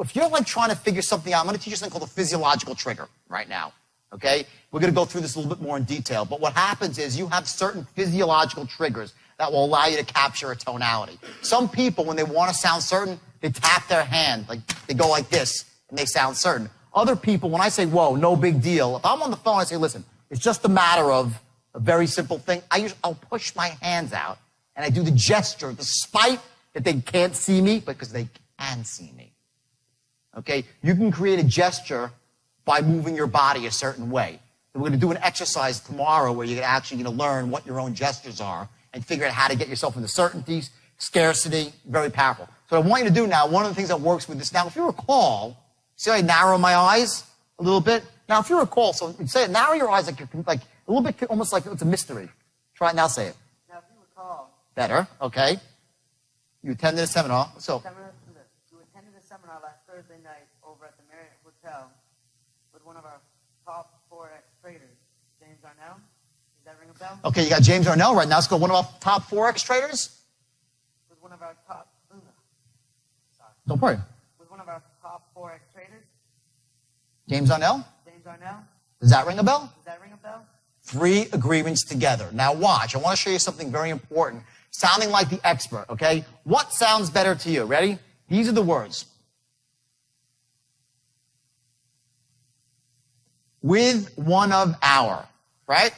If you're like trying to figure something out, I'm going to teach you something called a physiological trigger right now. Okay? We're going to go through this a little bit more in detail. But what happens is you have certain physiological triggers that will allow you to capture a tonality. Some people, when they want to sound certain, they tap their hand, like they go like this, and they sound certain. Other people, when I say, whoa, no big deal, if I'm on the phone, I say, listen, it's just a matter of a very simple thing. I'll push my hands out, and I do the gesture, despite that they can't see me, because they can see me. Okay? You can create a gesture by moving your body a certain way. We're going to do an exercise tomorrow where you're actually going to learn what your own gestures are and figure out how to get yourself into certainty, scarcity, very powerful. So what I want you to do now, one of the things that works with this now, if you recall, see how I narrow my eyes a little bit? Now, if you recall, so say it, narrow your eyes like you're like a little bit, almost like it's a mystery. Try it now, say it. Now, if you recall. Better, okay. You attended a seminar, so. You attended a seminar last Thursday night over at the Marriott Hotel with one of our top Forex traders, James Arnell. Does that ring a bell? Okay, you got James Arnell right now. Let's go. One of our top Forex traders? With one of our top, sorry. Don't worry. With one of our top Forex traders. James Arnell? James Arnell. Does that ring a bell? Does that ring a bell? 3 agreements together. Now watch. I want to show you something very important. Sounding like the expert, okay? What sounds better to you? Ready? These are the words. With one of our, right?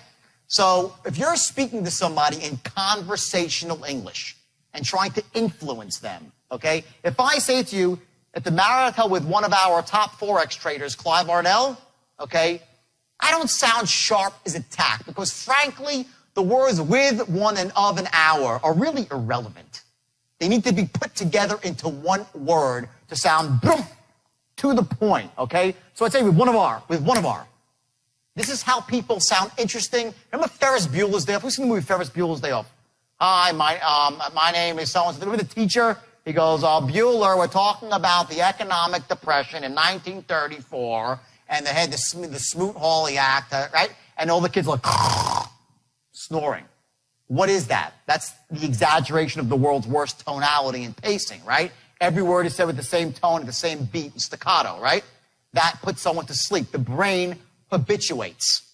So if you're speaking to somebody in conversational English and trying to influence them, okay? If I say to you, at the Marriott Hotel with one of our top Forex traders, Clive Arnell, okay? I don't sound sharp as a tack because, frankly, the words with, one, and of, and our are really irrelevant. They need to be put together into one word to sound boom, to the point, okay? So I'd say with one of our. This is how people sound interesting. Remember Ferris Bueller's Day Off? Who's seen the movie Ferris Bueller's Day Off? Hi, my name is so-and-so. Remember the teacher? He goes, Bueller, we're talking about the economic depression in 1934, and they had the Smoot-Hawley Act, right? And all the kids are like, snoring. What is that? That's the exaggeration of the world's worst tonality and pacing, right? Every word is said with the same tone and the same beat and staccato, right? That puts someone to sleep. The brain habituates.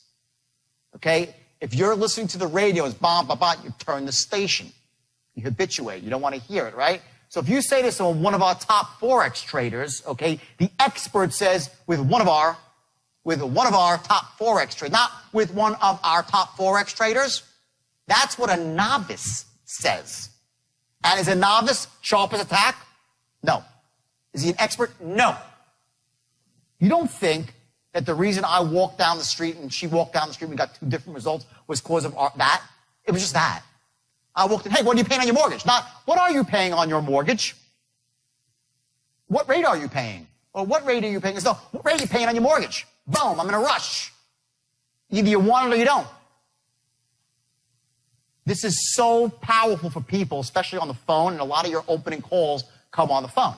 Okay? If you're listening to the radio, it's bom, bom, bom, you turn the station. You habituate. You don't want to hear it, right? So if you say to someone, one of our top Forex traders, okay, the expert says with one of our top Forex traders, not with one of our top Forex traders. That's what a novice says. And is a novice sharp as a tack? No. Is he an expert? No. You don't think that the reason I walked down the street and she walked down the street and we got 2 different results was because of that? It was just that. I walked in, hey, what are you paying on your mortgage? Not, what are you paying on your mortgage? What rate are you paying? Or what rate are you paying? No, what rate are you paying on your mortgage? Boom, I'm in a rush. Either you want it or you don't. This is so powerful for people, especially on the phone, and a lot of your opening calls come on the phone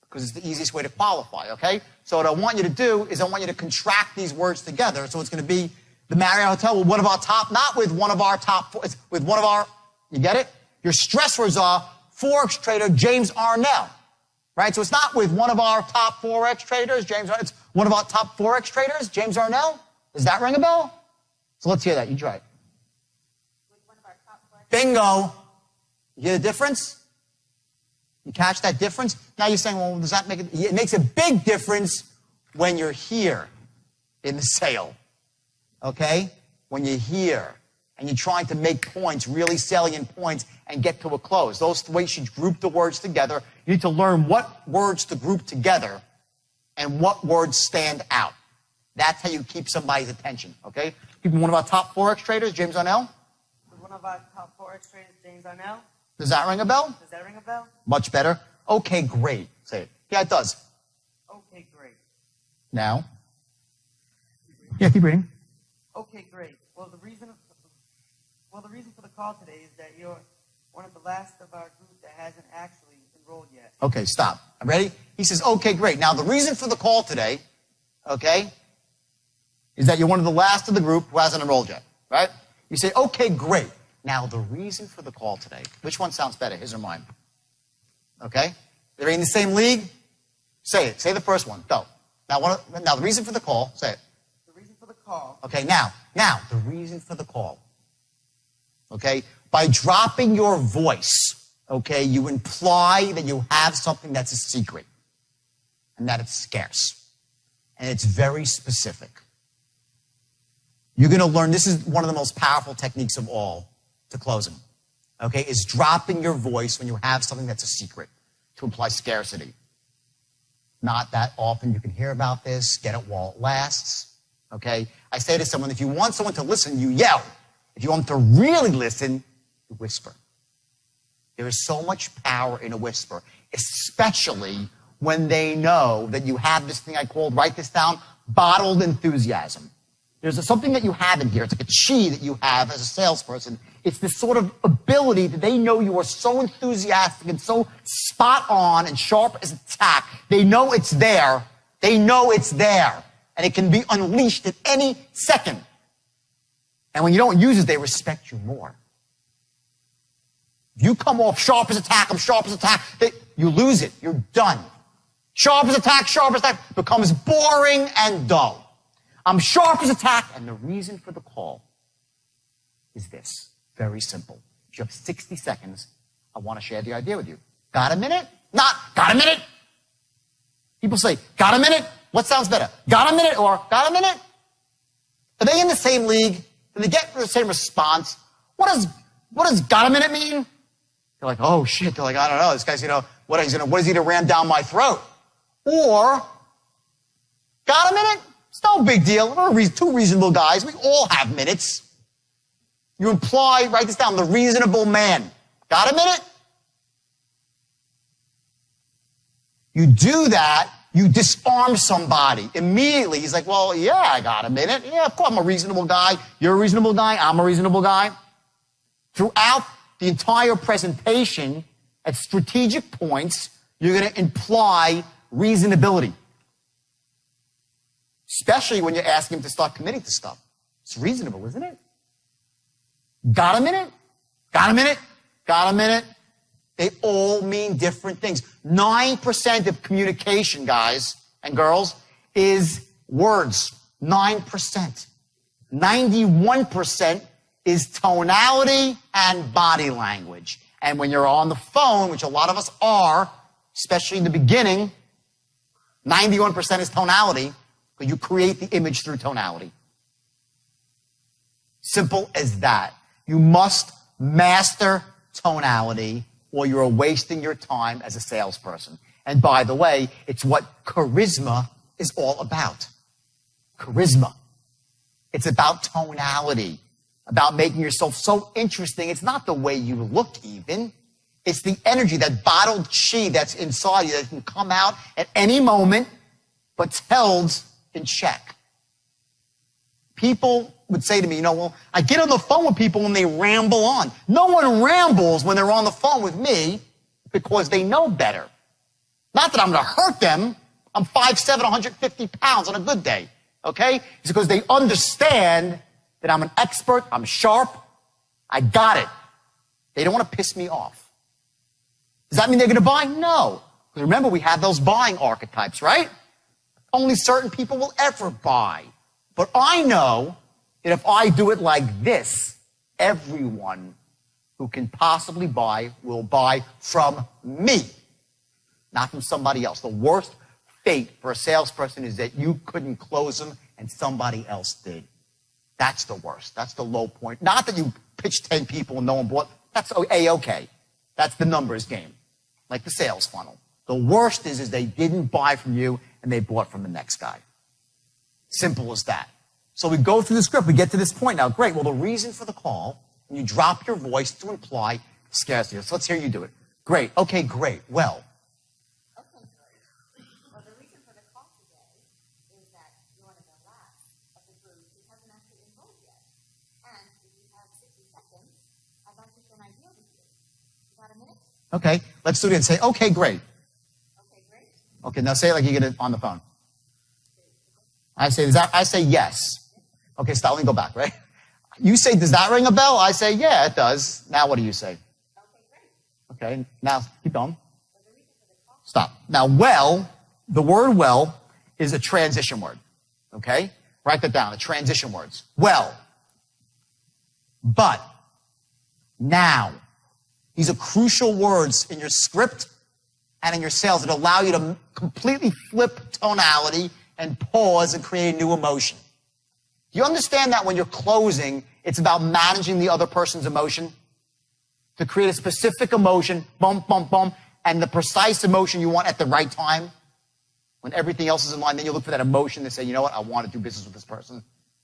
because it's the easiest way to qualify, okay? So what I want you to do is I want you to contract these words together. So it's going to be the Marriott Hotel with one of our top, not with one of our top, it's with one of our, you get it? Your stress words are Forex trader James Arnell, right? So it's not with one of our top Forex traders, James Arnell. It's one of our top Forex traders, James Arnell. Does that ring a bell? So let's hear that. You try it. With one of our top Forex. Bingo. You hear the difference? You catch that difference? Now you're saying, well, does that make it? It makes a big difference when you're here in the sale, okay? When you're here and you're trying to make points, really salient points, and get to a close. Those ways you group the words together. You need to learn what words to group together and what words stand out. That's how you keep somebody's attention, okay? Keeping one of our top Forex traders, James Arnell. One of our top Forex traders, James Arnell. Does that ring a bell? Does that ring a bell? Much better. Okay, great. Say it. Yeah, it does. Okay, great. Now. Yeah, keep reading. Okay, great. Well, the reason for the call today is that you're one of the last of our group that hasn't actually enrolled yet. Okay, stop. I'm ready? He says, okay, great. Now, the reason for the call today, okay, is that you're one of the last of the group who hasn't enrolled yet, right? You say, okay, great. Now, the reason for the call today, which one sounds better, his or mine? Okay? They're in the same league? Say it. Say the first one. Go. Now, the reason for the call, say it. The reason for the call. Okay, now, the reason for the call. Okay? By dropping your voice, okay, you imply that you have something that's a secret and that it's scarce. And it's very specific. You're going to learn, this is one of the most powerful techniques of all to closing, okay, is dropping your voice when you have something that's a secret to imply scarcity. Not that often you can hear about this. Get it while it lasts, okay? I say to someone, if you want someone to listen, you yell. If you want them to really listen, you whisper. There is so much power in a whisper, especially when they know that you have this thing I called, write this down, bottled enthusiasm. There's something that you have in here. It's like a chi that you have as a salesperson. It's this sort of ability that they know you are so enthusiastic and so spot on and sharp as a tack. They know it's there. They know it's there. And it can be unleashed at any second. And when you don't use it, they respect you more. If you come off sharp as a tack, I'm sharp as a tack, you lose it. You're done. Sharp as a tack becomes boring and dull. I'm sharp as a tack, and the reason for the call is this. Very simple. If you have 60 seconds, I want to share the idea with you. Got a minute? Not, got a minute? People say, got a minute? What sounds better? Got a minute or got a minute? Are they in the same league? Do they get the same response? What does got a minute mean? They're like, oh shit. They're like, I don't know. This guy's, what is he going to ram down my throat? Or, got a minute? It's no big deal. We're two reasonable guys. We all have minutes. You imply, write this down, the reasonable man. Got a minute? You do that, you disarm somebody. Immediately, he's like, well, yeah, I got a minute. Yeah, of course, I'm a reasonable guy. You're a reasonable guy. I'm a reasonable guy. Throughout the entire presentation, at strategic points, you're going to imply reasonability. Especially when you're asking him to start committing to stuff. It's reasonable, isn't it? Got a minute? Got a minute? Got a minute? They all mean different things. 9% of communication, guys and girls, is words. 9%. 91% is tonality and body language. And when you're on the phone, which a lot of us are, especially in the beginning, 91% is tonality. Because you create the image through tonality. Simple as that. You must master tonality or you're wasting your time as a salesperson. And by the way, it's what charisma is all about. Charisma. It's about tonality, about making yourself so interesting. It's not the way you look even. It's the energy, that bottled chi that's inside you that can come out at any moment, but's held in check. People would say to me, well, I get on the phone with people and they ramble on. No one rambles when they're on the phone with me because they know better. Not that I'm going to hurt them. I'm 5'7", 150 pounds on a good day. Okay? It's because they understand that I'm an expert, I'm sharp, I got it. They don't want to piss me off. Does that mean they're going to buy? No. Because remember, we have those buying archetypes, right? Only certain people will ever buy. But I know that if I do it like this, everyone who can possibly buy will buy from me, not from somebody else. The worst fate for a salesperson is that you couldn't close them and somebody else did. That's the worst. That's the low point. Not that you pitched 10 people and no one bought. That's A-okay. That's the numbers game, like the sales funnel. The worst is they didn't buy from you and they bought from the next guy. Simple as that. So we go through the script. We get to this point now. Great. Well, the reason for the call, you drop your voice to imply scarcity. So let's hear you do it. Great. Okay, great. Well. Okay, great. Well, the reason for the call today is that you're one of the last of the group who hasn't actually enrolled yet. And if you have 60 seconds, I'd like to share an idea with you. You got a minute? Okay. Let's do it and say, okay, great. Okay, now say it like you get it on the phone. I say yes. Okay, stop. Let me go back, right? You say, does that ring a bell? I say, yeah, it does. Now what do you say? Okay, great. Okay, now keep going. Stop. Now, well, the word well is a transition word. Okay? Write that down, the transition words. Well, but, now. These are crucial words in your script and in your sales that allow you to completely flip tonality and pause and create a new emotion. Do you understand that when you're closing, it's about managing the other person's emotion? To create a specific emotion, bump, bump, bump, and the precise emotion you want at the right time. When everything else is in line, then you look for that emotion to say, you know what, I want to do business with this person.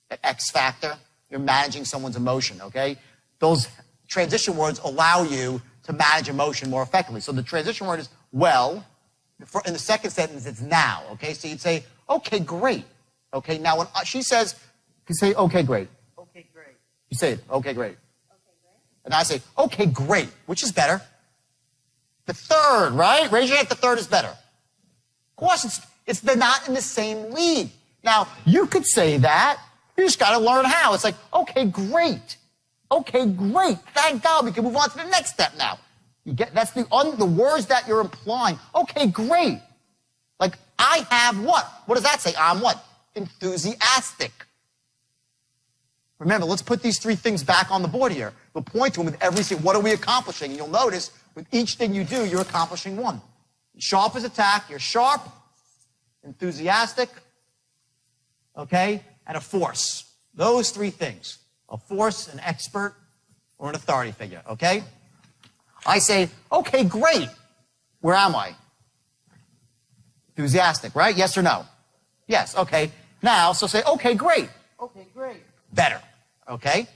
That X factor, you're managing someone's emotion, okay? Those transition words allow you to manage emotion more effectively. So the transition word is well. In the second sentence, it's now, okay? So you'd say, okay, great. Okay, now when she says, you say, okay, great. Okay, great. You say it, okay, great. Okay, great. And I say, okay, great. Which is better? The third, right? Raise your hand if the third is better. Of course, they're not in the same league. Now, you could say that. You just got to learn how. It's like, okay, great. Okay, great. Thank God. We can move on to the next step now. That's the words that you're implying. Okay, great. Like, I have what? What does that say? I'm what? Enthusiastic. Remember, let's put these three things back on the board here. We'll point to them with every single, what are we accomplishing? And you'll notice with each thing you do, you're accomplishing one. Sharp as attack, you're sharp, enthusiastic, okay, and a force. Those three things. A force, an expert, or an authority figure, okay? I say, okay, great. Where am I? Enthusiastic, right? Yes or no? Yes, okay. Now, so say, okay, great. Okay, great. Better, okay?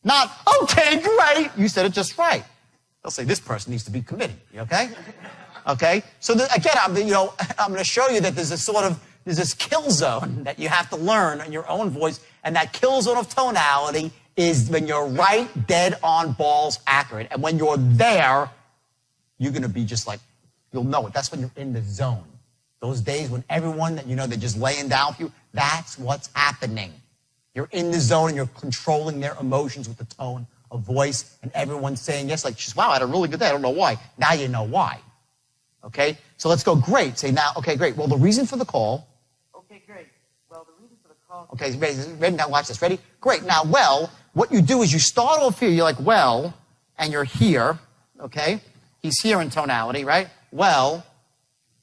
Not, okay, great. You said it just right. They'll say, this person needs to be committed, okay? Okay? So again, I'm going to show you that there's this kill zone that you have to learn in your own voice, and that kill zone of tonality is when you're right, dead on, balls accurate. And when you're there, you're going to be just like, you'll know it. That's when you're in the zone. Those days when everyone that you know, they're just laying down for you, that's what's happening. You're in the zone and you're controlling their emotions with the tone of voice, and everyone's saying yes, like, wow, I had a really good day. I don't know why. Now you know why. Okay? So let's go great. Say now, okay, great. Well, the reason for the call. Okay, great. Well, the reason for the call. Okay, ready? Now watch this. Ready? Great. Now, well, what you do is you start off here. You're like, well, and you're here. Okay? He's here in tonality, right? Well,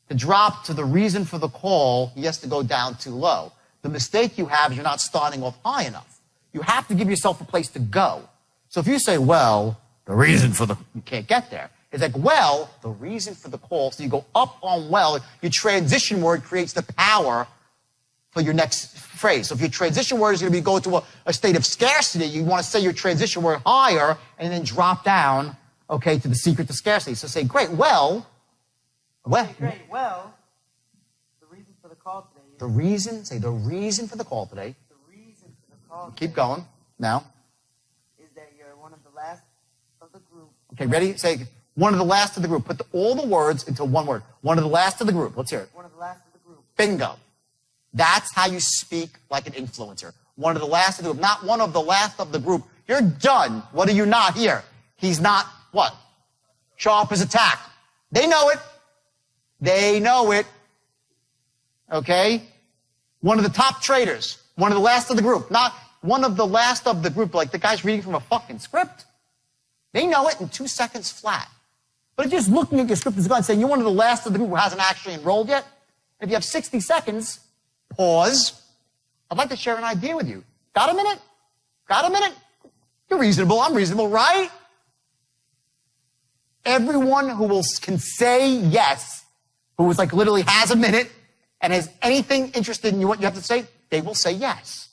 to drop to the reason for the call, he has to go down too low. The mistake you have is you're not starting off high enough. You have to give yourself a place to go. So if you say, well, the reason for the, you can't get there. It's like, well, the reason for the call. So you go up on well. Your transition word creates the power for your next phrase. So if your transition word is going to be go to a state of scarcity, you want to say your transition word higher and then drop down, okay, to the secret to scarcity. So say, great, well. Okay, great, well, the reason for the call today. The reason, say the reason for the call today. The reason for the call Keep going. Now. Is that you're one of the last of the group. Okay, ready? Say one of the last of the group. Put all the words into one word. One of the last of the group. Let's hear it. One of the last of the group. Bingo. That's how you speak like an influencer. One of the last of the group. Not one of the last of the group. You're done. What are you not here? He's not what? Sharp as attack. They know it. They know it. Okay? One of the top traders. One of the last of the group. Not one of the last of the group, like the guy's reading from a fucking script. They know it in 2 seconds flat. But if you're just looking at your script and saying you're one of the last of the group who hasn't actually enrolled yet, if you have 60 seconds, pause. I'd like to share an idea with you. Got a minute? Got a minute? You're reasonable. I'm reasonable, right? Everyone who can say yes, who is like literally has a minute and has anything interested in what you have to say, they will say yes.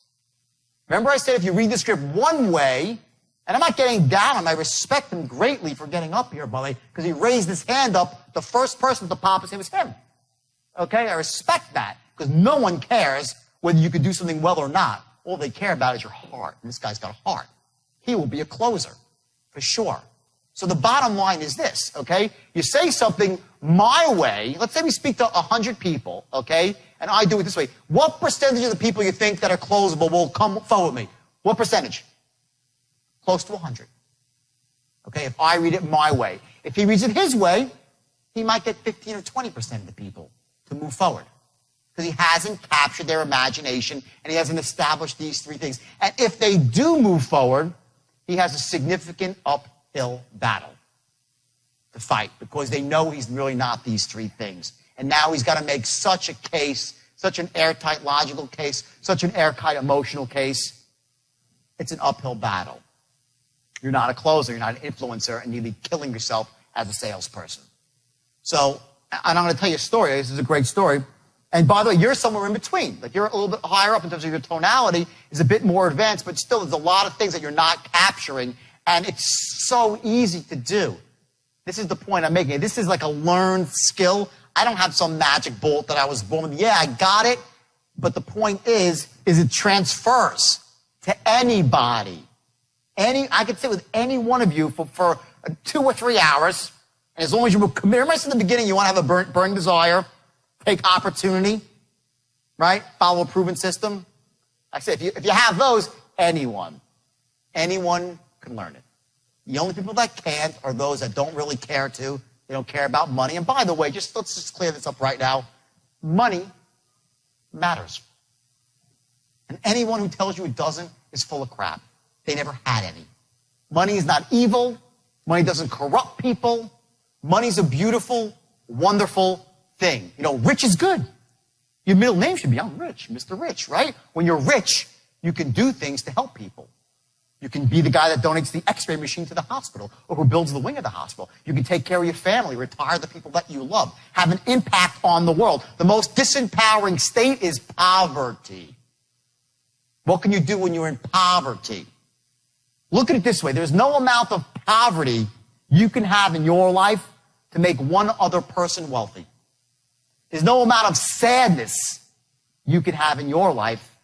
Remember I said if you read the script one way, and I'm not getting down on him, I respect him greatly for getting up here, by the way, because he raised his hand up, the first person to pop his hand was him. Okay, I respect that, because no one cares whether you could do something well or not. All they care about is your heart, and this guy's got a heart. He will be a closer, for sure. So the bottom line is this, okay? You say something my way. Let's say we speak to 100 people, okay? And I do it this way. What percentage of the people you think that are closable will come forward with me? What percentage? Close to 100. Okay, if I read it my way. If he reads it his way, he might get 15 or 20% of the people to move forward. Because he hasn't captured their imagination and he hasn't established these three things. And if they do move forward, he has a significant uphill battle to fight because they know he's really not these three things. And now he's got to make such a case, such an airtight logical case, such an airtight emotional case. It's an uphill battle. You're not a closer, you're not an influencer, and you'll be killing yourself as a salesperson. So, and I'm going to tell you a story. This is a great story. And by the way, you're somewhere in between. Like you're a little bit higher up in terms of your tonality, is a bit more advanced, but still there's a lot of things that you're not capturing, and it's so easy to do. This is the point I'm making. This is like a learned skill. I don't have some magic bullet that I was born with. Yeah, I got it. But the point is it transfers to anybody. I could sit with any one of you for 2 or 3 hours. And as long as you will commit, remember I said in the beginning, you want to have a burning desire, take opportunity, right? Follow a proven system. I said, if you have those, anyone can learn it. The only people that can't are those that don't really care to. They don't care about money. And by the way, let's just clear this up right now. Money matters. And anyone who tells you it doesn't is full of crap. They never had any. Money is not evil. Money doesn't corrupt people. Money's a beautiful, wonderful thing. You know, rich is good. Your middle name should be, I'm rich, Mr. Rich, right? When you're rich, you can do things to help people. You can be the guy that donates the x-ray machine to the hospital or who builds the wing of the hospital. You can take care of your family, retire the people that you love, have an impact on the world. The most disempowering state is poverty. What can you do when you're in poverty? Look at it this way. There's no amount of poverty you can have in your life to make one other person wealthy. There's no amount of sadness you can have in your life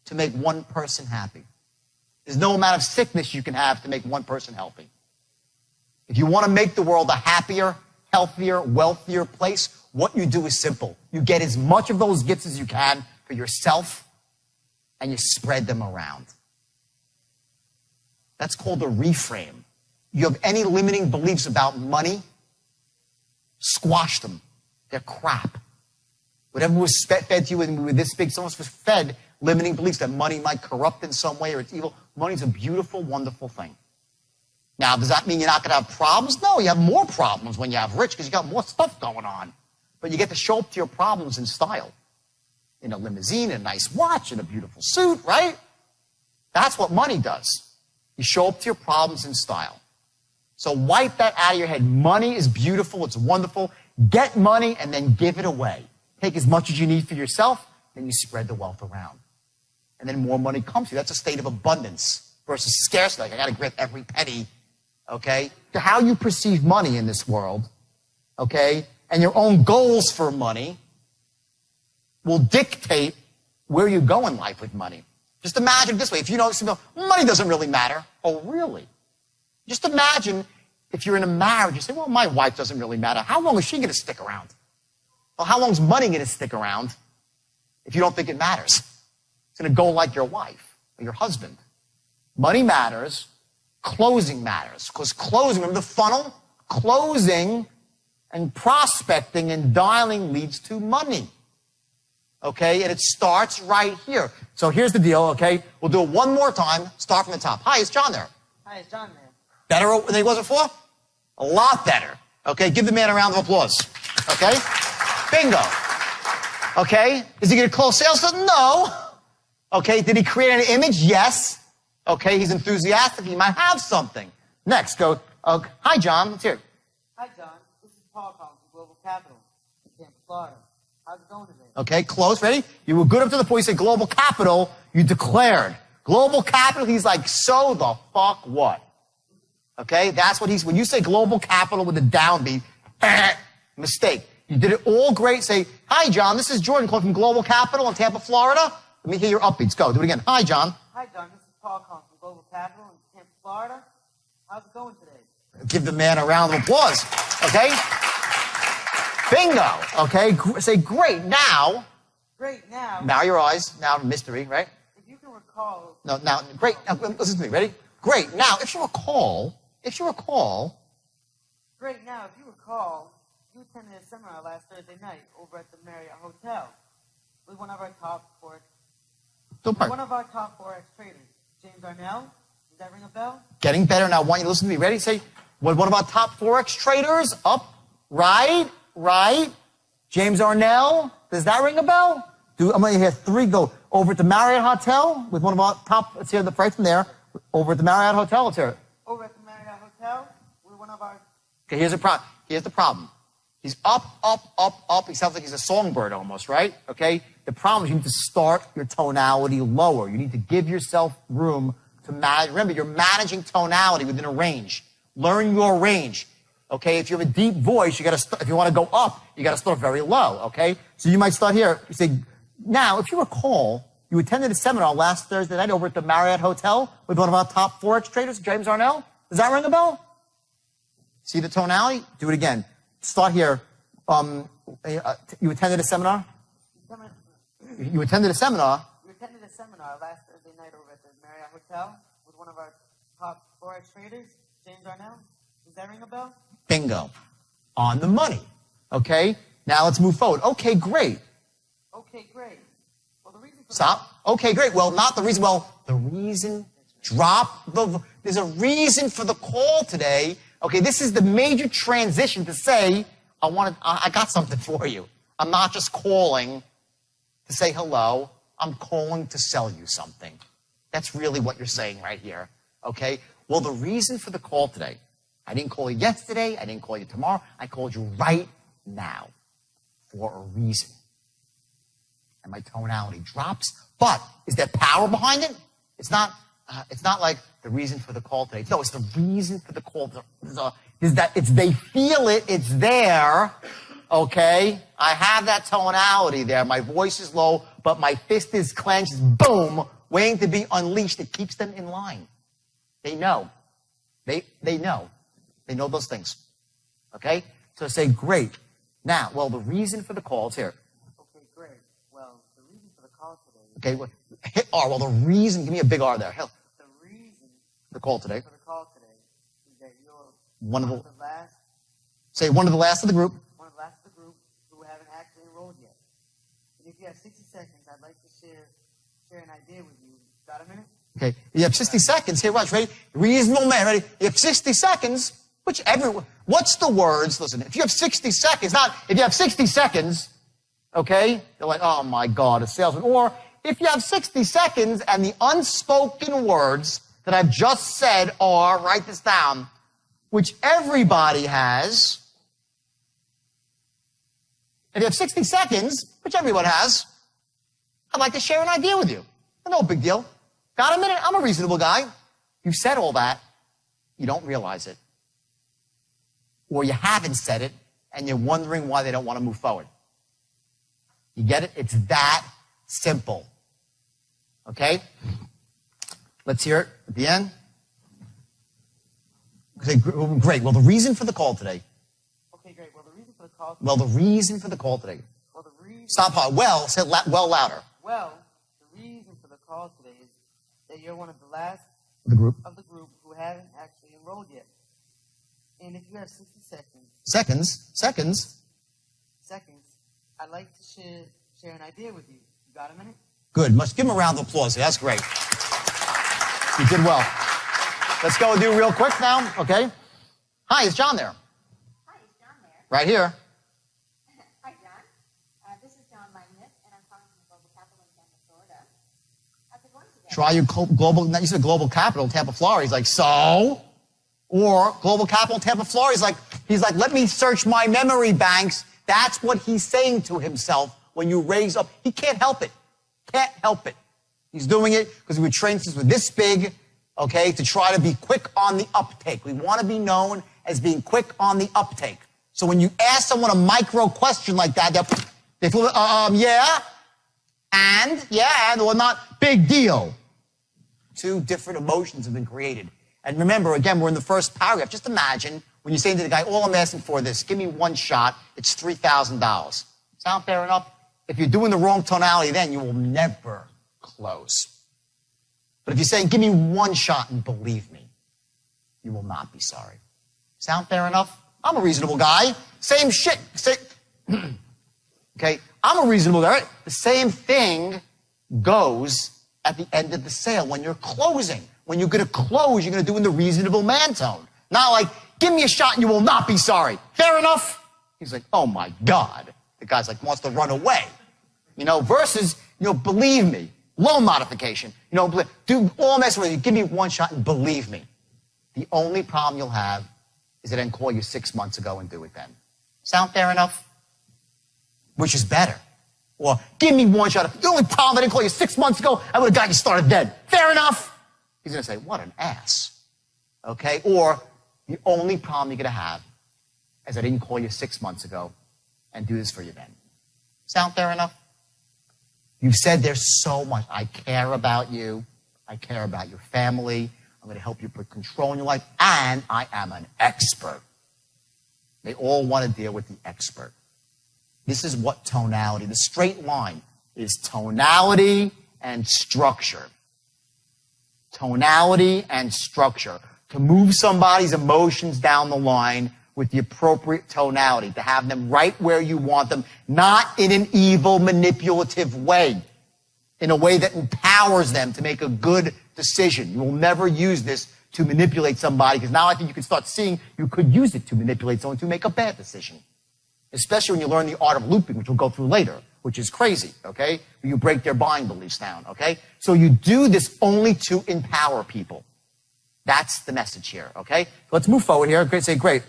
to make one person happy. There's no amount of sickness you can have to make one person healthy. If you want to make the world a happier, healthier, wealthier place, what you do is simple. You get as much of those gifts as you can for yourself, and you spread them around. That's called a reframe. You have any limiting beliefs about money, squash them. They're crap. Whatever was fed to you when we were this big, someone was fed limiting beliefs that money might corrupt in some way or it's evil. Money's a beautiful, wonderful thing. Now, does that mean you're not going to have problems? No, you have more problems when you have rich because you got more stuff going on. But you get to show up to your problems in style. In a limousine, a nice watch, in a beautiful suit, right? That's what money does. You show up to your problems in style. So wipe that out of your head. Money is beautiful. It's wonderful. Get money and then give it away. Take as much as you need for yourself, then you spread the wealth around. And then more money comes to you. That's a state of abundance versus scarcity. Like, I got to grip every penny, okay? To how you perceive money in this world, okay, and your own goals for money will dictate where you go in life with money. Just imagine this way. If you know money doesn't really matter. Oh, really? Just imagine if you're in a marriage, you say, well, my wife doesn't really matter. How long is she going to stick around? Well, how long is money going to stick around if you don't think it matters? It's going to go like your wife or your husband. Money matters. Closing matters. Because closing, remember the funnel? Closing and prospecting and dialing leads to money. Okay? And it starts right here. So here's the deal, okay? We'll do it one more time. Start from the top. Hi, is John there? Hi, it's John there. Better than he was before? A lot better. Okay? Give the man a round of applause. Okay? Bingo. Okay? Is he going to close sales? No. Okay? Did he create an image? Yes. Okay? He's enthusiastic. He might have something. Next, go. Hi, John. Let's hear it. Hi, John. This is Paul calling from Global Capital in Tampa, Florida. How's it going today? Okay, close. Ready? You were good up to the point you said Global Capital. You declared. Global Capital, he's like, so the fuck what? Okay? That's what when you say Global Capital with a downbeat, mistake. You did it all great. Say, hi, John. This is Jordan calling from Global Capital in Tampa, Florida. Let me hear your upbeats. Go. Do it again. Hi, John. Hi, John. This is Paul calling from Global Capital in Tampa, Florida. How's it going today? Give the man a round of applause. Okay? Bingo. Okay? Say, great. Now. Great. Now. Now your eyes. Now mystery, right? If you can recall. No, now, great. Now, listen to me. Ready? Great. Now, if you recall. Great. Now, if you recall, you attended a seminar last Thursday night over at the Marriott Hotel with one of our top forex traders, James Arnell, Does that ring a bell? Getting better. Now I want you to listen to me. Ready? Say, what about top Forex traders? Up, right. James Arnell. Does that ring a bell? I'm going to hear 3 go. Over at the Marriott Hotel with one of our top, let's hear the right from there. Over at the Marriott Hotel, let's hear it. Over at the Marriott Hotel with one of our... Okay, here's the problem. He's up. He sounds like he's a songbird almost, right? Okay? The problem is you need to start your tonality lower. You need to give yourself room to manage. Remember, you're managing tonality within a range. Learn your range. Okay? If you have a deep voice, if you want to go up, you got to start very low. Okay? So you might start here. You say, now, if you recall, you attended a seminar last Thursday night over at the Marriott Hotel with one of our top Forex traders, James Arnell. Does that ring a bell? See the tonality? Do it again. Start here. You attended a seminar? You attended a seminar? We attended a seminar last Thursday night over at the Marriott Hotel with one of our top Forex traders, James Arnell. Does that ring a bell? Bingo. On the money. Okay? Now let's move forward. Okay, great. Okay, great. Well, the reason for Stop. Okay, great. Well, not the reason. Well, the reason. There's a reason for the call today. Okay, this is the major transition to say, I got something for you. I'm not just calling to say hello. I'm calling to sell you something. That's really what you're saying right here. Okay? Well, the reason for the call today, I didn't call you yesterday. I didn't call you tomorrow. I called you right now for a reason. And my tonality drops. But is there power behind it? It's not like the reason for the call today. No, it's the reason for the call. They feel it. It's there. Okay? I have that tonality there. My voice is low, but my fist is clenched. Boom. Waiting to be unleashed. It keeps them in line. They know. They know. They know those things. Okay? So say, great. Now, well, the reason for the call is here. Okay, great. Well, the reason for the call today... Okay, well, hit R. Well, the reason, give me a big R there. Hell. The reason for the call today is that you're one of the last... Say, one of the last of the group. One of the last of the group who haven't actually enrolled yet. And if you have 60 seconds, I'd like to share an idea with you. Got a minute? Okay, you have 60 seconds. Here, watch, ready? Reasonable man, ready? You have 60 seconds, what's the words? Listen, if you have 60 seconds, if you have 60 seconds, okay, they're like, oh my God, a salesman. Or if you have 60 seconds and the unspoken words that I've just said are, write this down, which everybody has. If you have 60 seconds, which everyone has, I'd like to share an idea with you. No big deal. Got a minute? I'm a reasonable guy. You've said all that. You don't realize it. Or you haven't said it, and you're wondering why they don't want to move forward. You get it? It's that simple. Okay? Let's hear it at the end. Okay, great. Well, the reason for the call today. Okay, great. Well, the reason for the call today. Well, the reason for the call today. Well, the reason... Stop hard. Well, say well louder. Well, the reason for the call today is that you're one of the last of the group who haven't actually enrolled yet. And if you have 60 seconds. Seconds, I'd like to share an idea with you. You got a minute? Good. Must give him a round of applause. That's great. You did well. Let's go and do real quick now, okay? Hi, is John there? Hi, is John there? Right here. Hi, John. This is John Magnus, and I'm calling from Global Capital in Tampa, Florida. How's it going today? Try your global, you said Global Capital, Tampa, Florida. He's like, so? Or Global Capital, Tampa, Florida. He's like, let me search my memory banks. That's what he's saying to himself when you raise up. He can't help it. Can't help it. He's doing it because we were trained since we're this big, okay, to try to be quick on the uptake. We want to be known as being quick on the uptake. So when you ask someone a micro question like that, they feel, yeah, or not, big deal. Two different emotions have been created. And remember, again, we're in the first paragraph. Just imagine when you're saying to the guy, all I'm asking for this, give me one shot, it's $3,000. Sound fair enough? If you're doing the wrong tonality, then you will never close. But if you're saying, give me one shot and believe me, you will not be sorry. Sound fair enough? I'm a reasonable guy. Same shit. Okay? I'm a reasonable guy. Right? The same thing goes at the end of the sale when you're closing. when you're going to close, you're going to do in the reasonable man tone. Not like, give me a shot and you will not be sorry. Fair enough? He's like, oh my God. The guy's like, wants to run away. Versus, believe me. Loan modification. Do all mess with you. Give me one shot and believe me. The only problem you'll have is I didn't call you 6 months ago and do it then. Sound fair enough? Which is better. Or give me one shot. The only problem I didn't call you 6 months ago, I would have got you started then. Fair enough? He's going to say, what an ass. Okay? Or the only problem you're going to have is I didn't call you 6 months ago and do this for you then. Sound fair enough? You've said there's so much. I care about you. I care about your family. I'm going to help you put control in your life. And I am an expert. They all want to deal with the expert. This is what tonality, the straight line, is tonality and structure. Tonality and structure. To move somebody's emotions down the line with the appropriate tonality, to have them right where you want them, not in an evil, manipulative way, in a way that empowers them to make a good decision. You will never use this to manipulate somebody, because now I think you can start seeing you could use it to manipulate someone to make a bad decision. Especially when you learn the art of looping, which we'll go through later, which is crazy, okay? Where you break their buying beliefs down, okay? So you do this only to empower people. That's the message here, okay? So let's move forward here. Great, say great.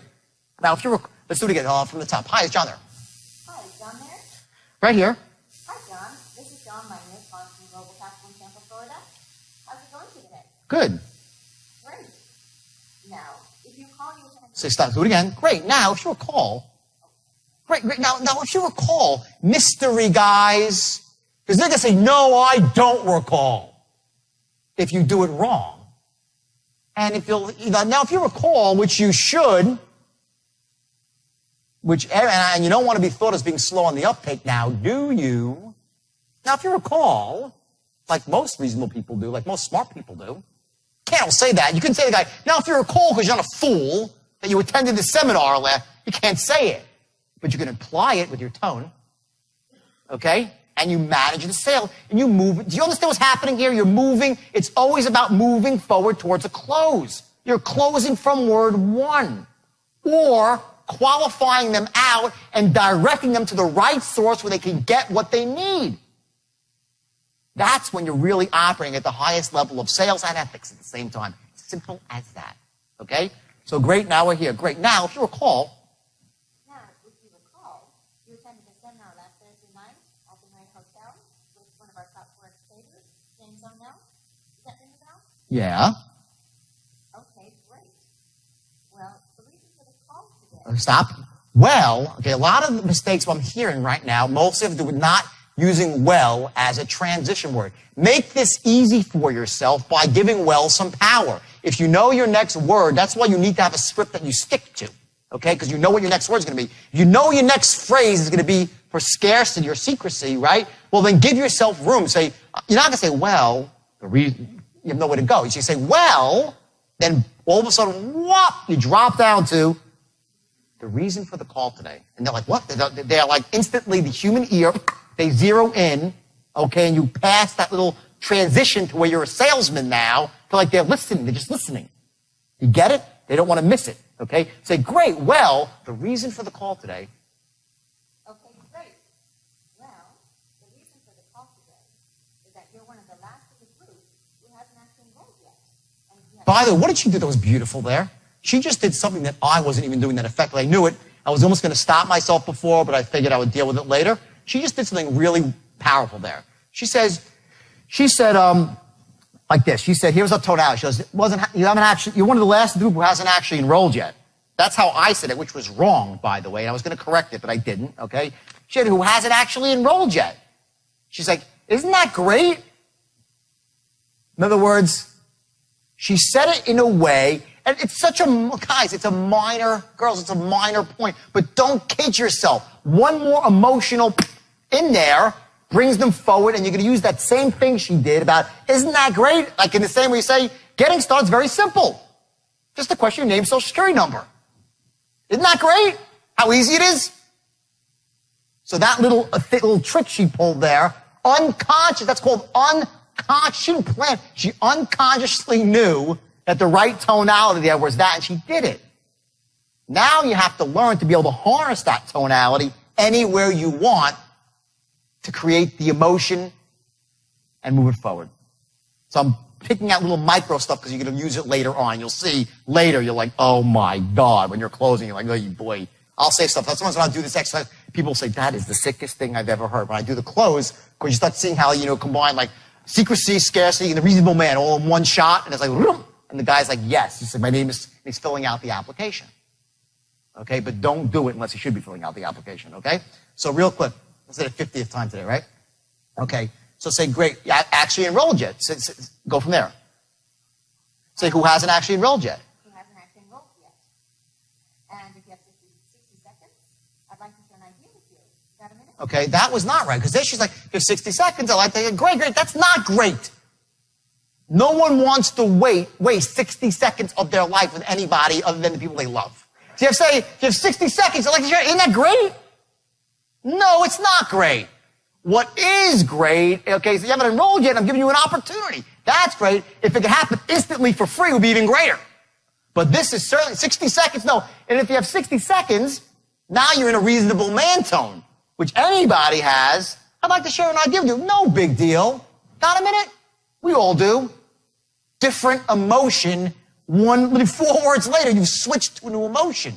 Now, let's do it again from the top. Hi, is John there? Hi, is John there? Right here. Hi, John. This is John Minus, calling from Global Capital in Tampa, Florida. How's it going today? Good. Great. Now, if you call, you will... Say stop. Do it again. Great. Now, if you recall... Great. Now, if you recall, mystery guys, because they're going to say, no, I don't recall, if you do it wrong. And if you recall, which you should, and you don't want to be thought as being slow on the uptake now, do you? Now, if you recall, like most reasonable people do, like most smart people do, can't say that. You can say to the guy, now, if you recall, because you're not a fool, that you attended the seminar you can't say it. But you can apply it with your tone, okay? And you manage the sale, and you move. Do you understand what's happening here? You're moving. It's always about moving forward towards a close. You're closing from word one, or qualifying them out and directing them to the right source where they can get what they need. That's when you're really operating at the highest level of sales and ethics at the same time. Simple as that, okay? So great, now we're here. Great. Now, if you recall, yeah. Okay, great. Well, the reason for the call today... Stop. Well, okay, a lot of the mistakes I'm hearing right now mostly have to do with not using well as a transition word. Make this easy for yourself by giving well some power. If you know your next word, that's why you need to have a script that you stick to, okay? Because you know what your next word is going to be. You know your next phrase is going to be for scarcity or secrecy, right? Well, then give yourself room. Say, you're not going to say, well, the reason... You have nowhere to go. You say, well, then all of a sudden, whoop, you drop down to the reason for the call today. And they're like, what? They're like instantly the human ear, they zero in, okay, and you pass that little transition to where you're a salesman now, to like they're listening, they're just listening. You get it? They don't want to miss it, okay? Say, great, well, the reason for the call today. Okay, great. Well, the reason for the call today is that you're one of the last of the group who hasn't actually enrolled yet. By the way, what did she do that was beautiful there? She just did something that I wasn't even doing that effectively. I knew it. I was almost going to stop myself before, but I figured I would deal with it later. She just did something really powerful there. She said, like this. She said, here's a tonality. She goes, you're one of the last of the group who hasn't actually enrolled yet. That's how I said it, which was wrong, by the way. And I was going to correct it, but I didn't, okay? She said, who hasn't actually enrolled yet. She's like, isn't that great? In other words, she said it in a way, and it's it's a minor point, but don't kid yourself. One more emotional in there brings them forward, and you're going to use that same thing she did about, isn't that great? Like in the same way you say, getting started's very simple. Just a question of your name, social security number. Isn't that great? How easy it is? So that little trick she pulled there, unconscious, that's called She didn't plan. She unconsciously knew that the right tonality there was that, and she did it. Now you have to learn to be able to harness that tonality anywhere you want to create the emotion and move it forward. So I'm picking out little micro stuff because you're going to use it later on. You'll see later, you're like, oh my God. When you're closing, you're like, oh boy. I'll say stuff. That's when I do this exercise. People say, that is the sickest thing I've ever heard. When I do the close, because you start seeing how, combine like secrecy, scarcity, and the reasonable man all in one shot. And it's like, and the guy's like, yes. He said, my name is, and he's filling out the application. Okay, but don't do it unless you should be filling out the application, okay? So real quick, let's say the 50th time today, right? Okay, so say, great, you actually enrolled yet. Go from there. Say, who hasn't actually enrolled yet? Who hasn't actually enrolled yet? And if you have 60 seconds, I'd like to share an idea with you. Got a minute? Okay, that was not right, because then she's like, you have 60 seconds, I like that. Great, that's not great. No one wants to waste 60 seconds of their life with anybody other than the people they love. So you have 60 seconds, I like to share, isn't that great? No, it's not great. What is great, okay, so you haven't enrolled yet, I'm giving you an opportunity. That's great. If it could happen instantly for free, it would be even greater. But this is certainly 60 seconds, no. And if you have 60 seconds, now you're in a reasonable man tone, which anybody has. I'd like to share an idea with you. No big deal. Got a minute? We all do. Different emotion. 4 words later, you've switched to a new emotion.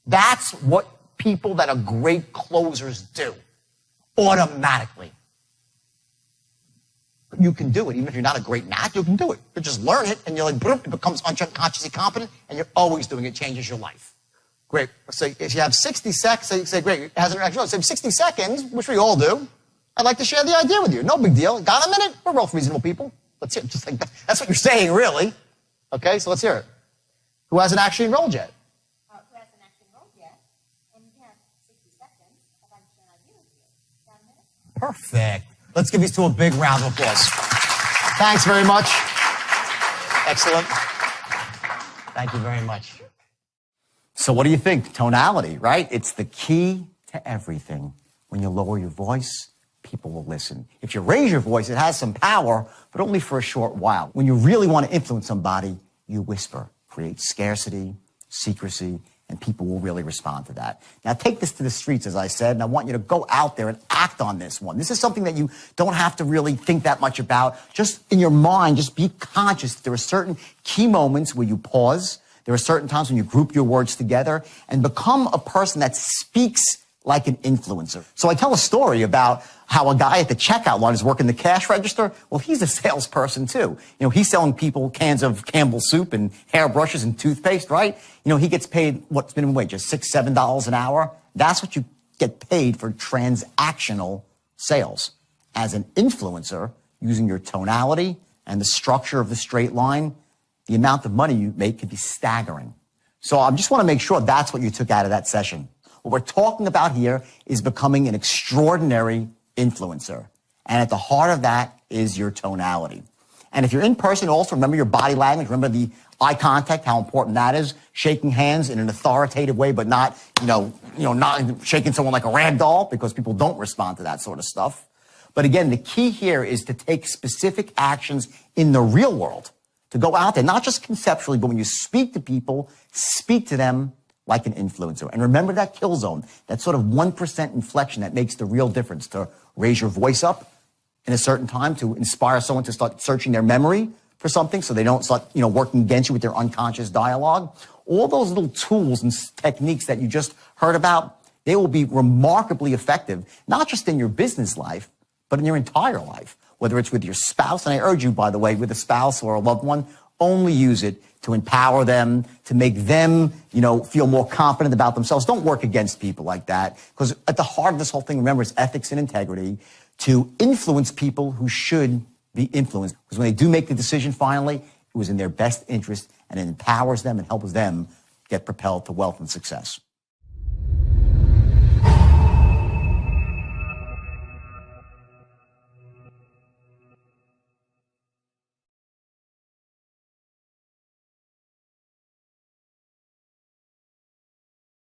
That's what people that are great closers do. Automatically. But you can do it. Even if you're not a great knack, you can do it. You just learn it, and you're like, boom, it becomes unconsciously competent, and you're always doing it. It changes your life. Great. So if you have 60 seconds, say, great, it hasn't actually, so 60 seconds, which we all do, I'd like to share the idea with you. No big deal. Got a minute? We're both reasonable people. Let's hear it. Just like that. That's what you're saying, really. Okay, so let's hear it. Who hasn't actually enrolled yet? Who hasn't actually enrolled yet? And you have 60 seconds. I'd like to share an idea with you. Got a minute? Perfect. Let's give these two a big round of applause. Thanks very much. Excellent. Thank you very much. So what do you think? Tonality, right? It's the key to everything. When you lower your voice, people will listen. If you raise your voice, it has some power, but only for a short while. When you really want to influence somebody, you whisper, create scarcity, secrecy, and people will really respond to that. Now take this to the streets, as I said, and I want you to go out there and act on this one. This is something that you don't have to really think that much about. Just in your mind, just be conscious. There are certain key moments where you pause. There are certain times when you group your words together and become a person that speaks like an influencer. So I tell a story about how a guy at the checkout line is working the cash register. Well, he's a salesperson too. He's selling people cans of Campbell's soup and hairbrushes and toothpaste, right? He gets paid, what's minimum wage, just $6, $7 an hour. That's what you get paid for transactional sales. As an influencer, using your tonality and the structure of the straight line, the amount of money you make can be staggering. So I just want to make sure that's what you took out of that session. What we're talking about here is becoming an extraordinary influencer. And at the heart of that is your tonality. And if you're in person, also remember your body language. Remember the eye contact, how important that is. Shaking hands in an authoritative way, but not, not shaking someone like a rag doll, because people don't respond to that sort of stuff. But again, the key here is to take specific actions in the real world, to go out there, not just conceptually, but when you speak to people, speak to them like an influencer. And remember that kill zone, that sort of 1% inflection that makes the real difference, to raise your voice up in a certain time, to inspire someone to start searching their memory for something so they don't start, working against you with their unconscious dialogue. All those little tools and techniques that you just heard about, they will be remarkably effective, not just in your business life, but in your entire life, whether it's with your spouse. And I urge you, by the way, with a spouse or a loved one, only use it to empower them, to make them, feel more confident about themselves. Don't work against people like that, because at the heart of this whole thing, remember, it's ethics and integrity, to influence people who should be influenced. Because when they do make the decision finally, it was in their best interest, and it empowers them and helps them get propelled to wealth and success.